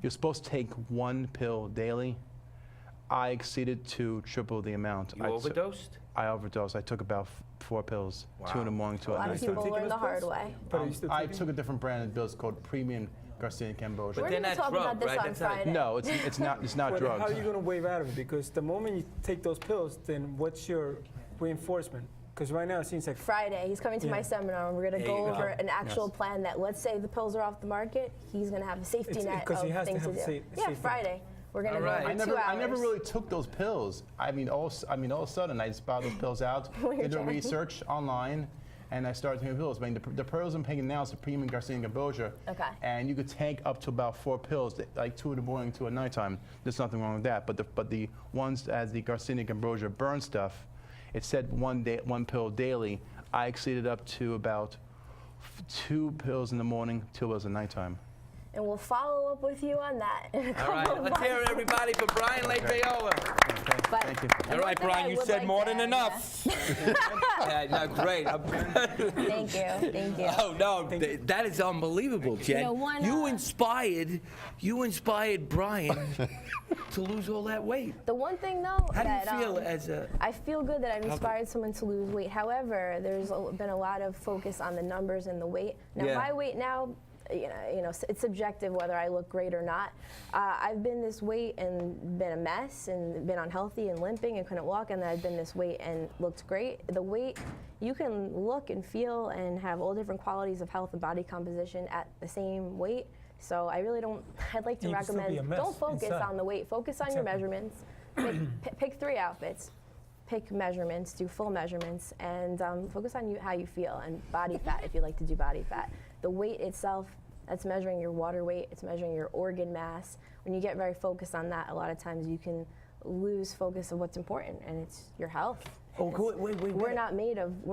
you're supposed to take 1 pill daily. I exceeded to triple the amount. You overdosed? I overdosed. I took about 4 pills, 2 in the morning, 2 A at lot of night. people taking learn the those hard pills? way. But are you still I taking took a different brand of pills called Premium Garcinia Cambogia. We're they're going to not talk about drugged, this right? on That's not- Friday. No, it's not But drugs. how are you going to wave out of it? Because the moment you take those pills, then what's your reinforcement? Because right now it seems like Friday, he's coming to my Yeah. seminar, and we're going to There go you go. over an actual Yes. plan that, let's say the pills are off the market, he's going to have a safety It's- net 'cause of he has to things have to a do. safe Yeah, net. Friday. We're going to All go right. over 2 hours. I never really took those pills. I mean, all of a sudden, I just bought those pills out, When you're did the trying. research online, and I started taking pills. I mean, the pills I'm taking now is the Premium Garcinia Cambogia. Okay. And you could take up to about 4 pills, like 2 in the morning, 2 at nighttime. There's nothing wrong with that. But the ones as the Garcinia Cambogia burn stuff, it said 1 pill daily. I exceeded up to about 2 pills in the morning, 2 pills at nighttime. And we'll follow up with you on that in a All couple right, of let's hear it, months. everybody, for Brian LaPayower. But Thank you. All right, thing I Brian, you would said like more to than add, enough. Yeah, no, great. Thank you. Thank you. Oh no, that is unbelievable, Jen. know, one, you inspired Brian to lose all that weight. The one thing, though, How do that you feel as a? I feel good that I've inspired someone to lose weight. However, there's been a lot of focus on the numbers and the weight. Now, Yeah. my weight now, you know, it's subjective whether I look great or not. I've been this weight and been a mess and been unhealthy and limping and couldn't walk, and then I've been this weight and looked great. The weight, you can look and feel and have all different qualities of health and body composition at the same weight. So I really don't, I'd like to You can still be a recommend, mess don't focus inside. on the weight, focus on your Exactly. measurements. Pick 3 outfits. Pick measurements, do full measurements, and focus on how you feel, and body fat if you like to do body fat. The weight itself, that's measuring your water weight, it's measuring your organ mass. When you get very focused on that, a lot of times you can lose focus of what's important, and it's your health. Oh, It's- wait. We're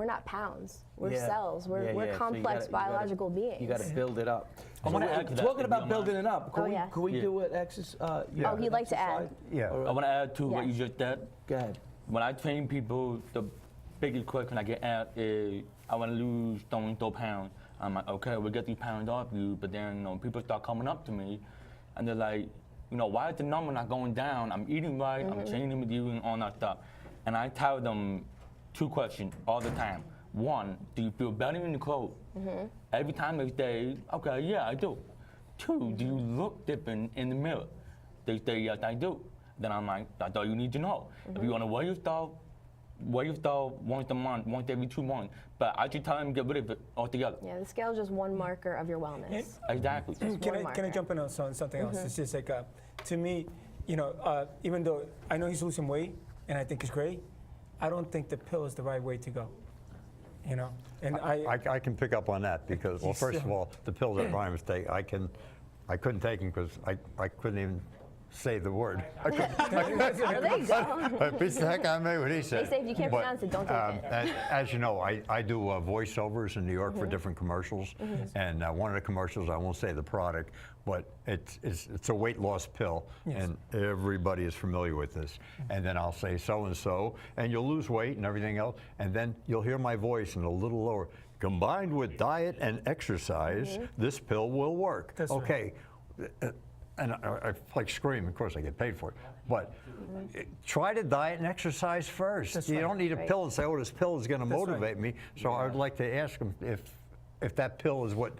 not pounds. We're Yeah. cells. We're Yeah, so you complex gotta- biological beings. You got to build it up. I wanna add to that, Talking if about you don't building it up. Could Oh, we, yeah. could we Yeah. do an exercise? Oh, he'd like to add. Yeah. I want to add to what you Yes. just said. Go ahead. When I train people, the biggest question I get asked is, I want to lose so pounds. I'm like, okay, we'll get these pounds off you, but then people start coming up to me, and they're like, why is the number not going down? I'm eating right, I'm training with you, and all that stuff. And I tell them 2 questions all the time. 1, do you feel better in your clothes? Every time they say, okay, yeah, I do. 2, do you look different in the mirror? They say, yes, I do. Then I'm like, that's all you need to know. If you want to wear your stuff once a month, once every 2 months. But I should tell them to get rid of it altogether. Yeah, the scale is just one marker of your wellness. Exactly. Just Can one I marker. jump in on something else? It's just like, to me, even though I know he's losing weight and I think it's great, I don't think the pill is the right way to go. And I can pick up on that because, well, first of all, the pills that Brian was taking, I couldn't take them because I couldn't even say the word. Well, there you go. Beats the heck out of me what he said. They say if you can't But, pronounce it, don't take it. As you know, I do voiceovers in New York for different commercials, and one of the commercials, I won't say the product, but it's a weight loss pill, and everybody is familiar with this. And then I'll say so-and-so, and you'll lose weight and everything else, and then you'll hear my voice in a little lower. Combined with diet and exercise, this pill will work. That's right. Okay. and I like scream, of course I get paid for it, but try to diet and exercise first. That's you right. don't need a pill and say, oh, this pill is going to That's motivate me. So I would like to ask them if that pill is what.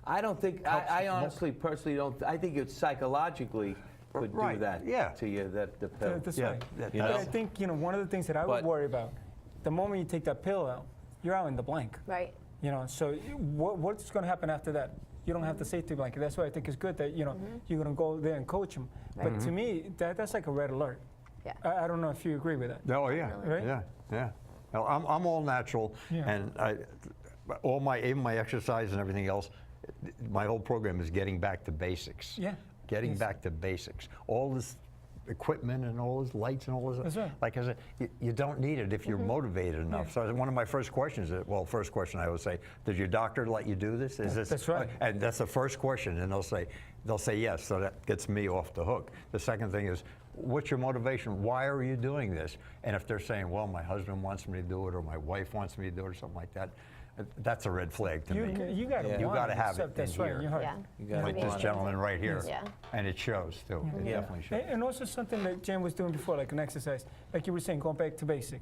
I don't think, I honestly, personally don't, I think it psychologically could do Right, that yeah. to you, that the pill. That's Yeah, right. that- But I think, one of the things that I would But- worry about, the moment you take that pill out, you're out in the blank. Right. So what's going to happen after that? You don't have the safety blanket. That's why I think it's good that, you're going to go there and coach them. But to me, that's like a red alert. Yeah. I don't know if you agree with that. Oh yeah, Right? yeah. No, I'm all natural, Yeah. and even my exercise and everything else, my whole program is getting back to basics. Yeah. Getting Yes. back to basics. All this equipment and all these lights and all this. That's right. Like I said, you don't need it if you're motivated enough. So one of my first questions, first question I always say, does your doctor let you do this? Is this? That's right. And that's the first question, and they'll say yes. So that gets me off the hook. The second thing is, what's your motivation? Why are you doing this? And if they're saying, well, my husband wants me to do it, or my wife wants me to do it, or something like that, that's a red flag to me. You got to Yeah. You want gotta have it accept That's in right. here. Your heart. Yeah. You gotta Like want this it. gentleman right here. Yeah. And it shows too. It definitely shows. And also something that Jen was doing before, like an exercise, like you were saying, going back to basic.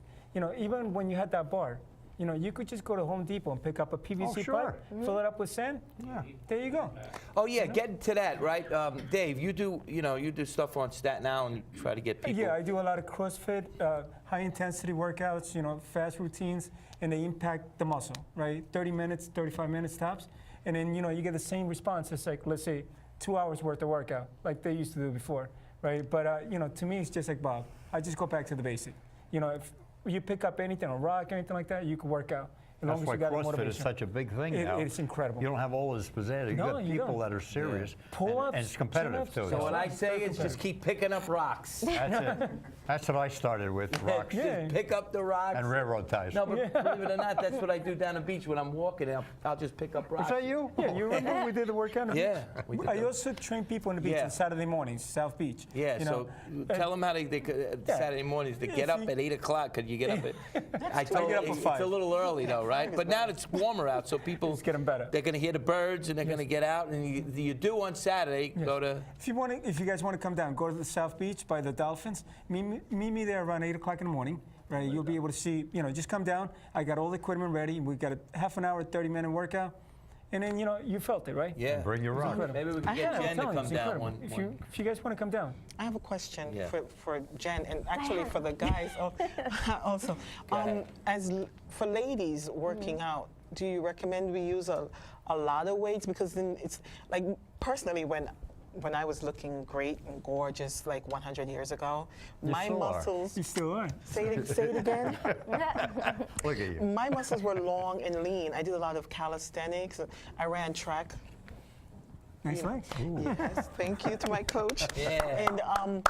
Even when you had that bar, you could just go to Home Depot and pick up a PVC sure. pipe, fill it up with sand. Yeah. There you go. Oh yeah, get to that, right? Dave, you do stuff on Staten Island, try to get people. Yeah, I do a lot of CrossFit, high intensity workouts, fast routines, and they impact the muscle, right? 30 minutes, 35 minutes tops. And then, you get the same response. It's like, let's say, 2 hours worth of workout, like they used to do before, right? But, to me, it's just like Bob. I just go back to the basic. If you pick up anything, a rock, anything like that, you can work out. As long That's as why you got the CrossFit motivation. is such a big thing now. It's incredible. You don't have all this pizzazz. You've No, got you people don't. that are serious. Pull-ups, and it's competitive chin-ups. too. So what I say is just keep picking up rocks. That's it. That's what I started with, rocks Yeah. Just pick up the rocks. and railroad ties. No, but believe it or not, that's what I do down the beach when I'm walking. I'll just pick up rocks. Is that you? Yeah, you remember when we did the workout? Yeah. we did I that. also train people on the beach Yeah. on Saturday mornings, South Beach. Yeah, so tell them how Saturday mornings to get up see- at 8 o'clock. Could you get up at? I I told get up you at it's 5. a little early though, right? But now it's warmer out, so people It's getting better. They're going to hear the birds and they're going to get out. And you do on Saturday go to. If you guys want to come down, go to the South Beach by the Dolphins. Meet me there around 8 o'clock in the morning. Right, you'll be able to see. Just come down. I got all the equipment ready. We got a half an hour, 30-minute workout, and then you felt it, right? Yeah. Bring your rock. Maybe we can I get have- Jen I'm to telling you, come it's down incredible. one. If you guys want to come down. I have a question Yeah. for Jen, and actually for the guys also. For ladies working out, do you recommend we use a lot of weights? Because then it's like, personally, when I was looking great and gorgeous like 100 years ago, my still are. muscles. You still are. Say it again. Look at you. My muscles were long and lean. I did a lot of calisthenics. I ran track. Nice legs. Yes, thank you to my coach. Yeah. And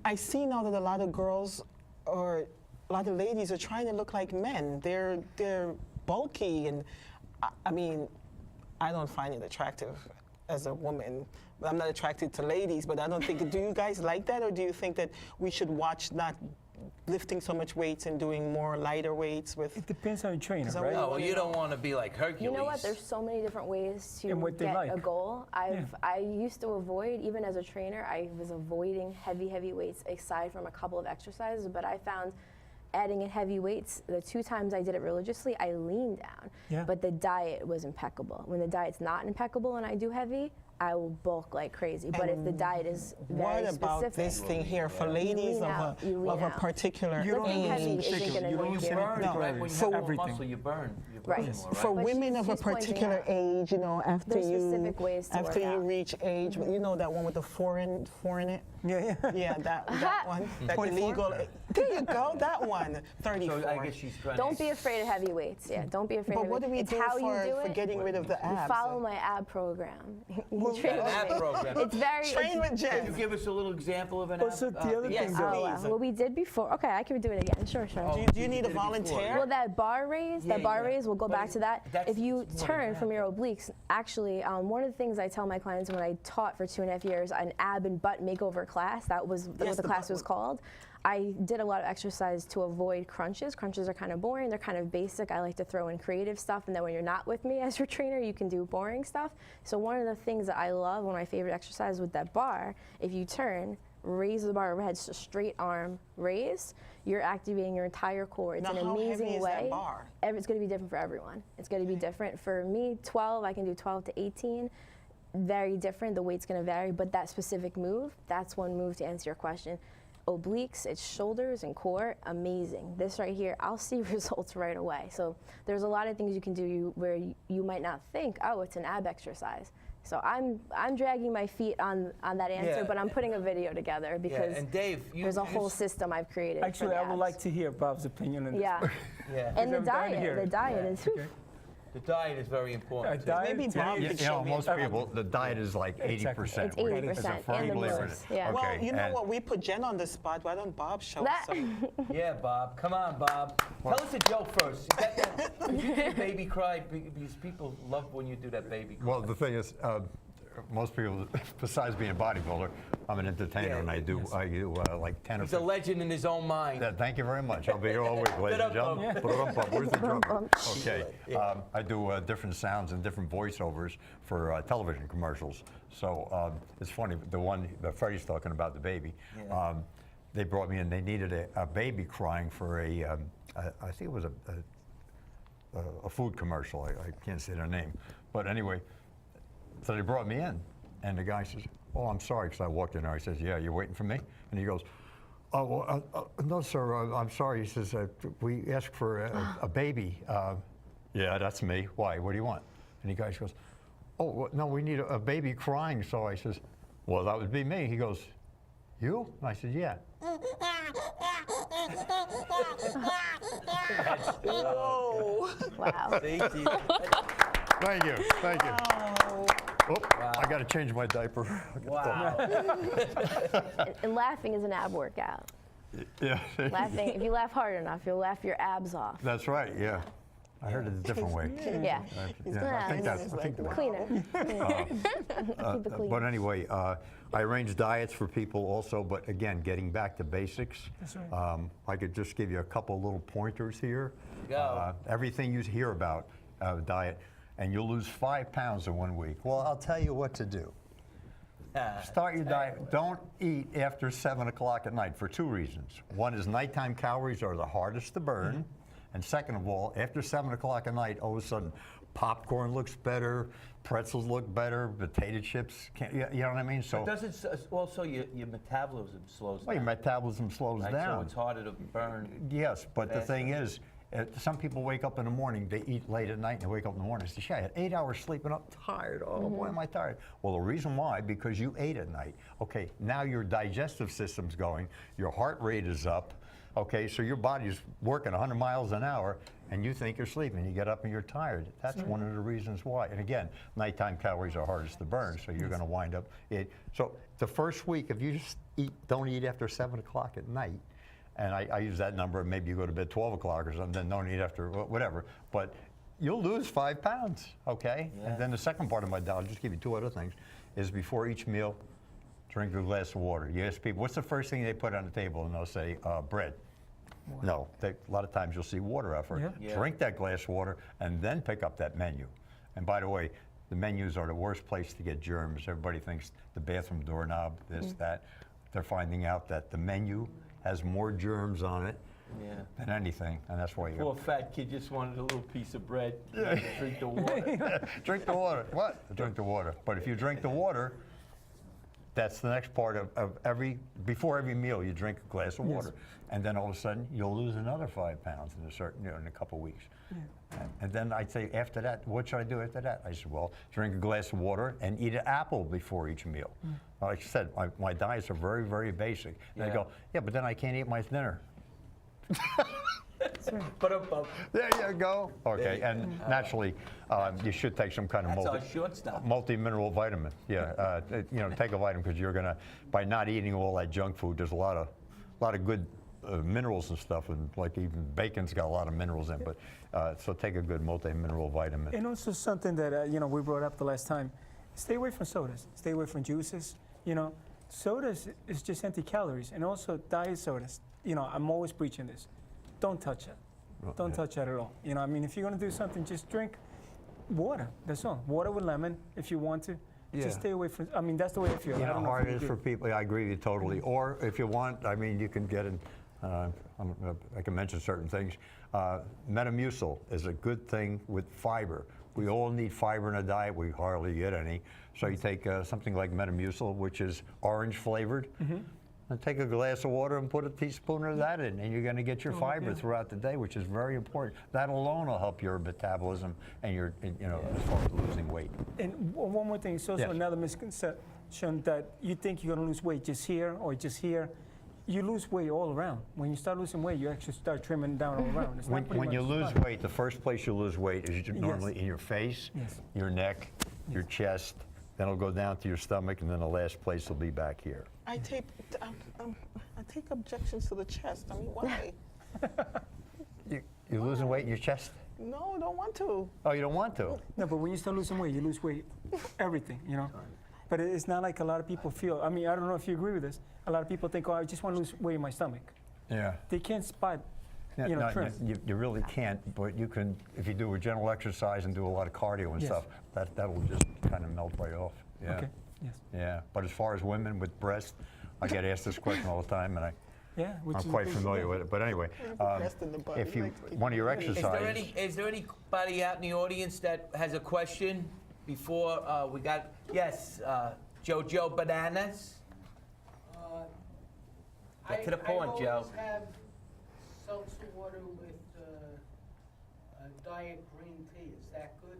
I see now that a lot of girls or a lot of ladies are trying to look like men. They're bulky, and I mean, I don't find it attractive as a woman. I'm not attracted to ladies, but I don't think. Do you guys like that, or do you think that we should watch not lifting so much weights and doing more lighter weights with? It depends on your trainer, 'Cause I right? really No, well, you don't want to be like Hercules. You know what? There's so many different ways to And what they get like. a goal. I used to avoid, even as a trainer, I was avoiding heavy weights aside from a couple of exercises, but I found adding in heavy weights, the 2 times I did it religiously, I leaned down. Yeah. But the diet was impeccable. When the diet's not impeccable and I do heavy, I will bulk like crazy. But if the diet is very What about specific, this thing here for you ladies lean out, you lean of a out. particular You don't Lifting need heavy anything isn't particular. gonna You don't make use you- anything burn, particular. right? When you So- have everything. muscle, you burn Right. more, right? For But women of a she's pointing particular out. age, after There's you specific ways to after work you out. reach age, that one with the four in it. Yeah. Yeah, that one. That 24? illegal. There you go, that one. 34. So I guess she's trying Don't to. be afraid of heavy weights. Yeah, don't be afraid But of what it. do we It's do how you do for it. getting rid of the You abs? follow my ab program. You train An with ab me. program. It's very. Train with Can you Jen. give us a little example of an Also, ab? the other yes. thing, Oh, though- wow. What we did before. Okay, I can do it again. Sure. Oh. Do you need a did it before. volunteer? Well, that bar raise, Yeah, we'll go But back to that. that's- If you it's more turn than from that. your obliques, actually, one of the things I tell my clients when I taught for 2.5 years, an ab and butt makeover class, that was what the the class butt was one. called. I did a lot of exercise to avoid crunches. Crunches are kind of boring. They're kind of basic. I like to throw in creative stuff, and then when you're not with me as your trainer, you can do boring stuff. So one of the things that I love, one of my favorite exercises with that bar, if you turn, raise the bar overhead, so straight arm raise, you're activating your entire core. It's Now, an how amazing heavy is way. that bar? It's going to be different for everyone. It's going to be different. For me, 12, I can do 12 to 18. Very different. The weight's going to vary, but that specific move, that's one move to answer your question. Obliques, it's shoulders and core, amazing. This right here, I'll see results right away. So there's a lot of things you can do where you might not think, oh, it's an ab exercise. So I'm dragging my feet on that answer, Yeah. but I'm putting a video together because and Dave, there's a whole system I've created. Actually, for the I would abs. like to hear Bob's opinion on this. Yeah, Yeah. and the I'm dying to hear diet. The it. diet is. Okay. The diet is very important. too. diet, Maybe to Bob me, could You know, show me. most people, the diet is like 80%. It's 80%, It's a firm and the believer in moves, it. yeah. Well, Okay, you know and- what? We put Jen on the spot. Why don't Bob show That- us some? Yeah, Bob. Come on, Bob. Tell us a joke first. You got that? Did you do a baby cry? Because people love when you do that baby cry. Well, the thing is, most people, besides being a bodybuilder, I'm an entertainer, Yeah, and I do like 10 or He's a 15. legend in his own mind. Yeah, thank you very much. I'll be here all week, ladies and gentlemen. Where's the drummer? Okay. I do different sounds and different voiceovers for television commercials. So it's funny, the one that Freddie's talking about, the baby, they brought me in, they needed a baby crying for I think it was a food commercial. I can't say their name. But anyway, so they brought me in, and the guy says, "Oh, I'm sorry," because I walked in there. He says, "Yeah, you're waiting for me?" And he goes, "Oh, well, no, sir, I'm sorry." He says, "We asked for a baby." Yeah, that's me. Why? What do you want? And the guy goes, "Oh, well, no, we need a baby crying." So I says, "Well, that would be me." He goes, "You?" And I said, "Yeah." Oh. Wow. See? Thank you. Thank you. Oh, I got to change my diaper. Wow. And laughing is an ab workout. Yeah. Laughing, if you laugh hard enough, you'll laugh your abs off. That's right. Yeah. I heard it a different way. Yeah. Yeah, I think that's Cleaner. Keep it clean. But anyway, I arrange diets for people also, but again, getting back to basics. That's right. I could just give you a couple little pointers here. Go. Everything you hear about diet, and you'll lose 5 pounds in 1 week. Well, I'll tell you what to do. Start your diet. Don't eat after 7 o'clock at night for 2 reasons. One is nighttime calories are the hardest to burn. And second of all, after 7 o'clock at night, all of a sudden, popcorn looks better, pretzels look better, potato chips, you know what I mean? So, But does it also your metabolism slows well, your down? metabolism slows Right, so down. it's harder to burn. Yes, but the faster. thing is, some people wake up in the morning, they eat late at night, and they wake up in the morning and say, "Shit, I had 8 hours sleep and I'm tired. Oh, boy, am I tired." Well, the reason why, because you ate at night. Okay, now your digestive system's going, your heart rate is up, okay, so your body's working 100 miles an hour, and you think you're sleeping. You get up and you're tired. That's one of the reasons why. And again, nighttime calories are hardest to burn, so you're going to wind up. So the first week, if you just don't eat after 7 o'clock at night, and I use that number, maybe you go to bed 12 o'clock or something, then don't eat after whatever, but you'll lose 5 pounds, okay? Yeah. And then the second part of my diet, I'll just give you 2 other things, is before each meal, drink a glass of water. You ask people, what's the first thing they put on the table? And they'll say, bread. No, a lot of times you'll see water out first. Yeah. Drink that glass of water and then pick up that menu. And by the way, the menus are the worst place to get germs. Everybody thinks the bathroom doorknob, this, that. They're finding out that the menu has more germs on it than anything, and that's why you Poor fat kid just wanted a little piece of bread. Drink the water. drink the water. What? Drink the water. But if you drink the water, that's the next part of before every meal, you drink a glass of water. And then all of a sudden, you'll lose another 5 pounds in a couple of weeks. And then I'd say, after that, what should I do after that? I said, well, drink a glass of water and eat an apple before each meal. Like I said, my diets are very, very basic. And they go, yeah, but then I can't eat my dinner. There you go. Okay, and naturally, you should take some kind of That's our shortstop. multi-mineral vitamin. Yeah, take a vitamin because you're gonna, by not eating all that junk food, there's a lot of good minerals and stuff, and like even bacon's got a lot of minerals in. But so take a good multi-mineral vitamin. And also something that we brought up the last time: stay away from sodas, stay away from juices. Sodas is just empty calories, and also diet sodas. I'm always preaching this: don't touch it. Don't touch that at all. If you're gonna do something, just drink water. That's all. Water with lemon, if you want to. Yeah. Just stay away from. I mean, that's the way I feel. You I know don't how know hard if it is you for agree. people. I agree with you totally. Or if you want, I mean, you can get in. I can mention certain things. Metamucil is a good thing with fiber. We all need fiber in a diet. We hardly get any. So you take something like Metamucil, which is orange flavored, and take a glass of water and put a teaspoon of that in, and you're going to get your fiber throughout the day, which is very important. That alone will help your metabolism and your, as far as losing weight. And one more thing. It's also Yes. another misconception that you think you're going to lose weight just here or just here. You lose weight all around. When you start losing weight, you actually start trimming down all around. It's not pretty When you much lose flat. weight, the first place you lose weight is normally in your face, Yes. your neck, your chest. Then it'll go down to your stomach, and then the last place will be back here. I take objections to the chest. I mean, why? You're losing weight in your chest? No, I don't want to. Oh, you don't want to? No, but when you start losing weight, you lose weight, everything, But it's not like a lot of people feel. I mean, I don't know if you agree with this. A lot of people think, oh, I just want to lose weight in my stomach. Yeah. They can't spot, No, trim. you really can't, but you can, if you do a gentle exercise and do a lot of cardio and Yes. stuff, that'll just kind of melt right off. Yeah. Okay. Yes. Yeah. But as far as women with breasts, I get asked this question all the time, and Yeah. Which I'm is quite big- familiar with it. But anyway, Breast in the butt. if We you like to keep one of your it clean. exercises. Is there anybody out in the audience that has a question before we got? Yes, Jojo Bananas. Get to the point, I Joe. always have seltzer water with diet green tea. Is that good?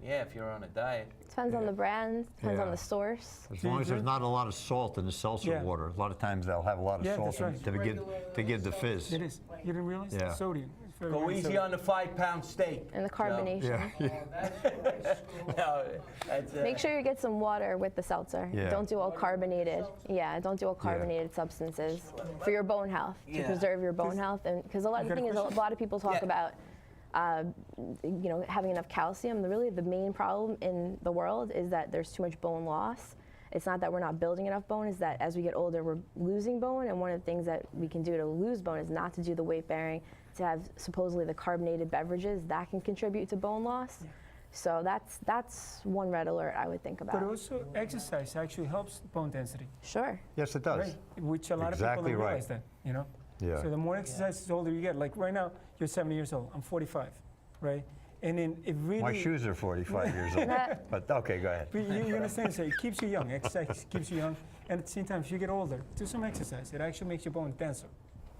Yeah, if you're on a diet. Depends on the brand, depends on Yeah. the source. As long as there's not a lot of salt in the seltzer Yeah. water. A lot of times they'll have a lot of Yeah, salt that's right. to give the fizz. It is. You didn't realize Yeah. sodium. It's very Go high easy sodium. on the 5-pound steak. And the carbonation. Yeah. Oh, that's what I screw up. No, that's, Make sure you get some water with the seltzer. Yeah. Don't do all carbonated. Yeah, don't do all carbonated substances for your bone health, to Yeah. preserve your bone health. And because a lot of the got a thing is, a question? lot of people talk Yeah. about, having enough calcium. Really, the main problem in the world is that there's too much bone loss. It's not that we're not building enough bone, it's that as we get older, we're losing bone. And one of the things that we can do to lose bone is not to do the weight bearing, to have supposedly the carbonated beverages that can contribute to bone loss. So that's one red alert I would think But about. also, exercise actually helps bone density, Sure. Yes, it does. right? Which a lot Exactly of people don't right. realize that, Yeah. So the more exercise, the older you get. Like right now, you're 70 years old. I'm 45, right? And then it really. My shoes are 45 years old. But okay, go ahead. But you understand? So it keeps you young. Exercise keeps you young, and at the same time, if you get older, do some exercise. It actually makes your bone denser,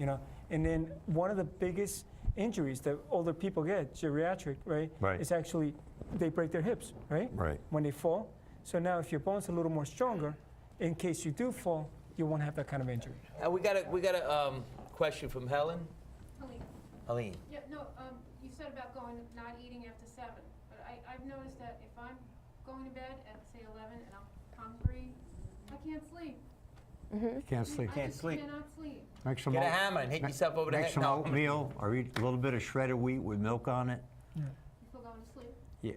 And then one of the biggest injuries that older people get, geriatric, right? Right. Is actually they break their hips, right? Right. When they fall. So now, if your bone's a little more stronger, in case you do fall, you won't have that kind of injury. we got a question from Helen. Helene. Helene. Yeah, no, you said about not eating after 7, but I've noticed that if I'm going to bed at, say, 11 and I'm hungry, I can't sleep. You can't sleep. I just sleep. cannot sleep. Make some Get a oat- hammer and hit yourself over the Make head. some No. oatmeal or eat a little bit of shredded wheat with milk on it. Before going to sleep. Yeah.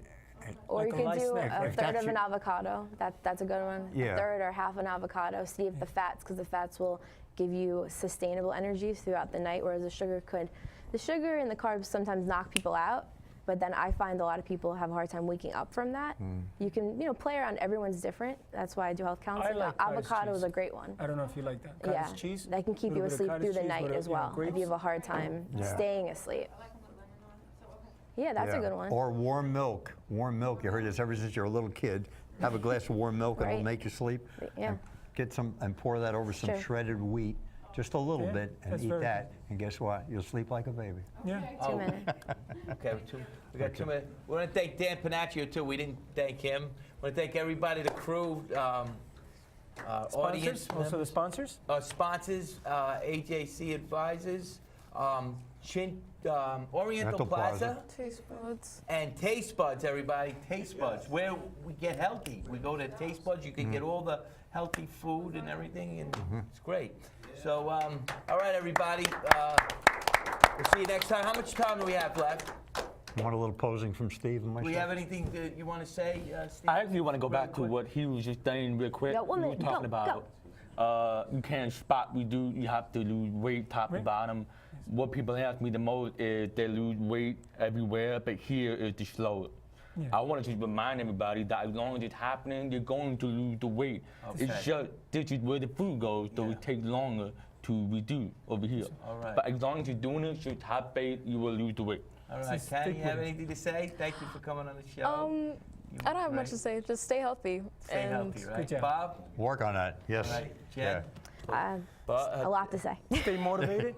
Or Like you a could light do snack, a right? If third that's of an your- avocado. That's a good one. Yeah. A third or half an avocado. See if the fats, because the fats will give you sustainable energies throughout the night, whereas the sugar could. The sugar and the carbs sometimes knock people out, but then I find a lot of people have a hard time waking up from that. You can, play around. Everyone's different. That's why I do health counseling. like cottage Avocado is cheese. a great one. I don't know if you like that. Yeah, Cottage cheese. that can keep you little bit of asleep cottage through the cheese night with as well. If grapes. you have a hard time Yeah. staying asleep. I like a little lemon on it, so okay. Yeah, that's Yeah. a good one. Or warm milk. Warm milk. You heard this ever since you're a little kid. Have a glass of warm milk and it'll Right. make you sleep. Yeah. And get some and pour that over some True. shredded wheat, just a little Yeah, bit, and that's eat very that. And guess what? You'll sleep like a baby. Yeah. 2 minutes. Okay, we got 2 minutes. We want to thank Dan Panaccio too. We didn't thank him. We want to thank everybody, the crew, audience, Sponsors. Also the sponsors. sponsors, AJC Advisors, Oriental Oriental Plaza, Taste buds. and Taste Buds. Everybody, Taste Buds, where we get healthy. We go to Taste Buds. You can get all the healthy food and everything, and it's great. So, all right, everybody. We'll see you next time. How much time do we have left? You want a little posing from Steve and Do myself? we have anything that you want to say, Steve? I actually want to go back to what he was just saying real quick. Yeah, 1 We were minute. talking Go, about you can't spot you have to lose weight top to Right. bottom. What people ask me the most is they lose weight everywhere, but here is the slow. I wanted to remind everybody that as long as it's happening, you're going to lose the weight. Okay. It's just this is where the food goes, so it takes longer to reduce over here. All right. But as long as you're doing it, just have faith, you will lose the weight. All right, Kat, you have anything to say? Thank you for coming on the show. I don't have much to say. Just stay healthy. Stay and healthy, right? Good job. Bob? Work on that, yes. All right, Jen? A lot to say. Stay motivated.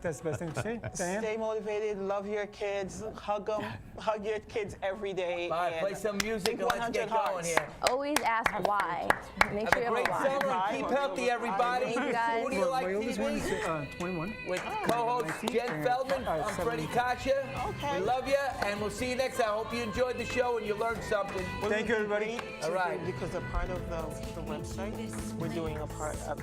That's the best thing to say. Diane? Stay motivated, love your kids, hug them, hug your kids every day. All right, and play some music think and let's 100 get going hearts. here. Always ask why. Make Have sure a you great have a why. summer and keep healthy, everybody. Thank you, guys. Who do you like My oldest one is TV? 21. With co-host 19, Jen and Feldman, I'm 17. Fred Coscia. Okay. We love you, and we'll see you next time. I hope you enjoyed the show and you learned something. Thank you, everybody. Great All to right. do, because a part of the website, we're doing a part of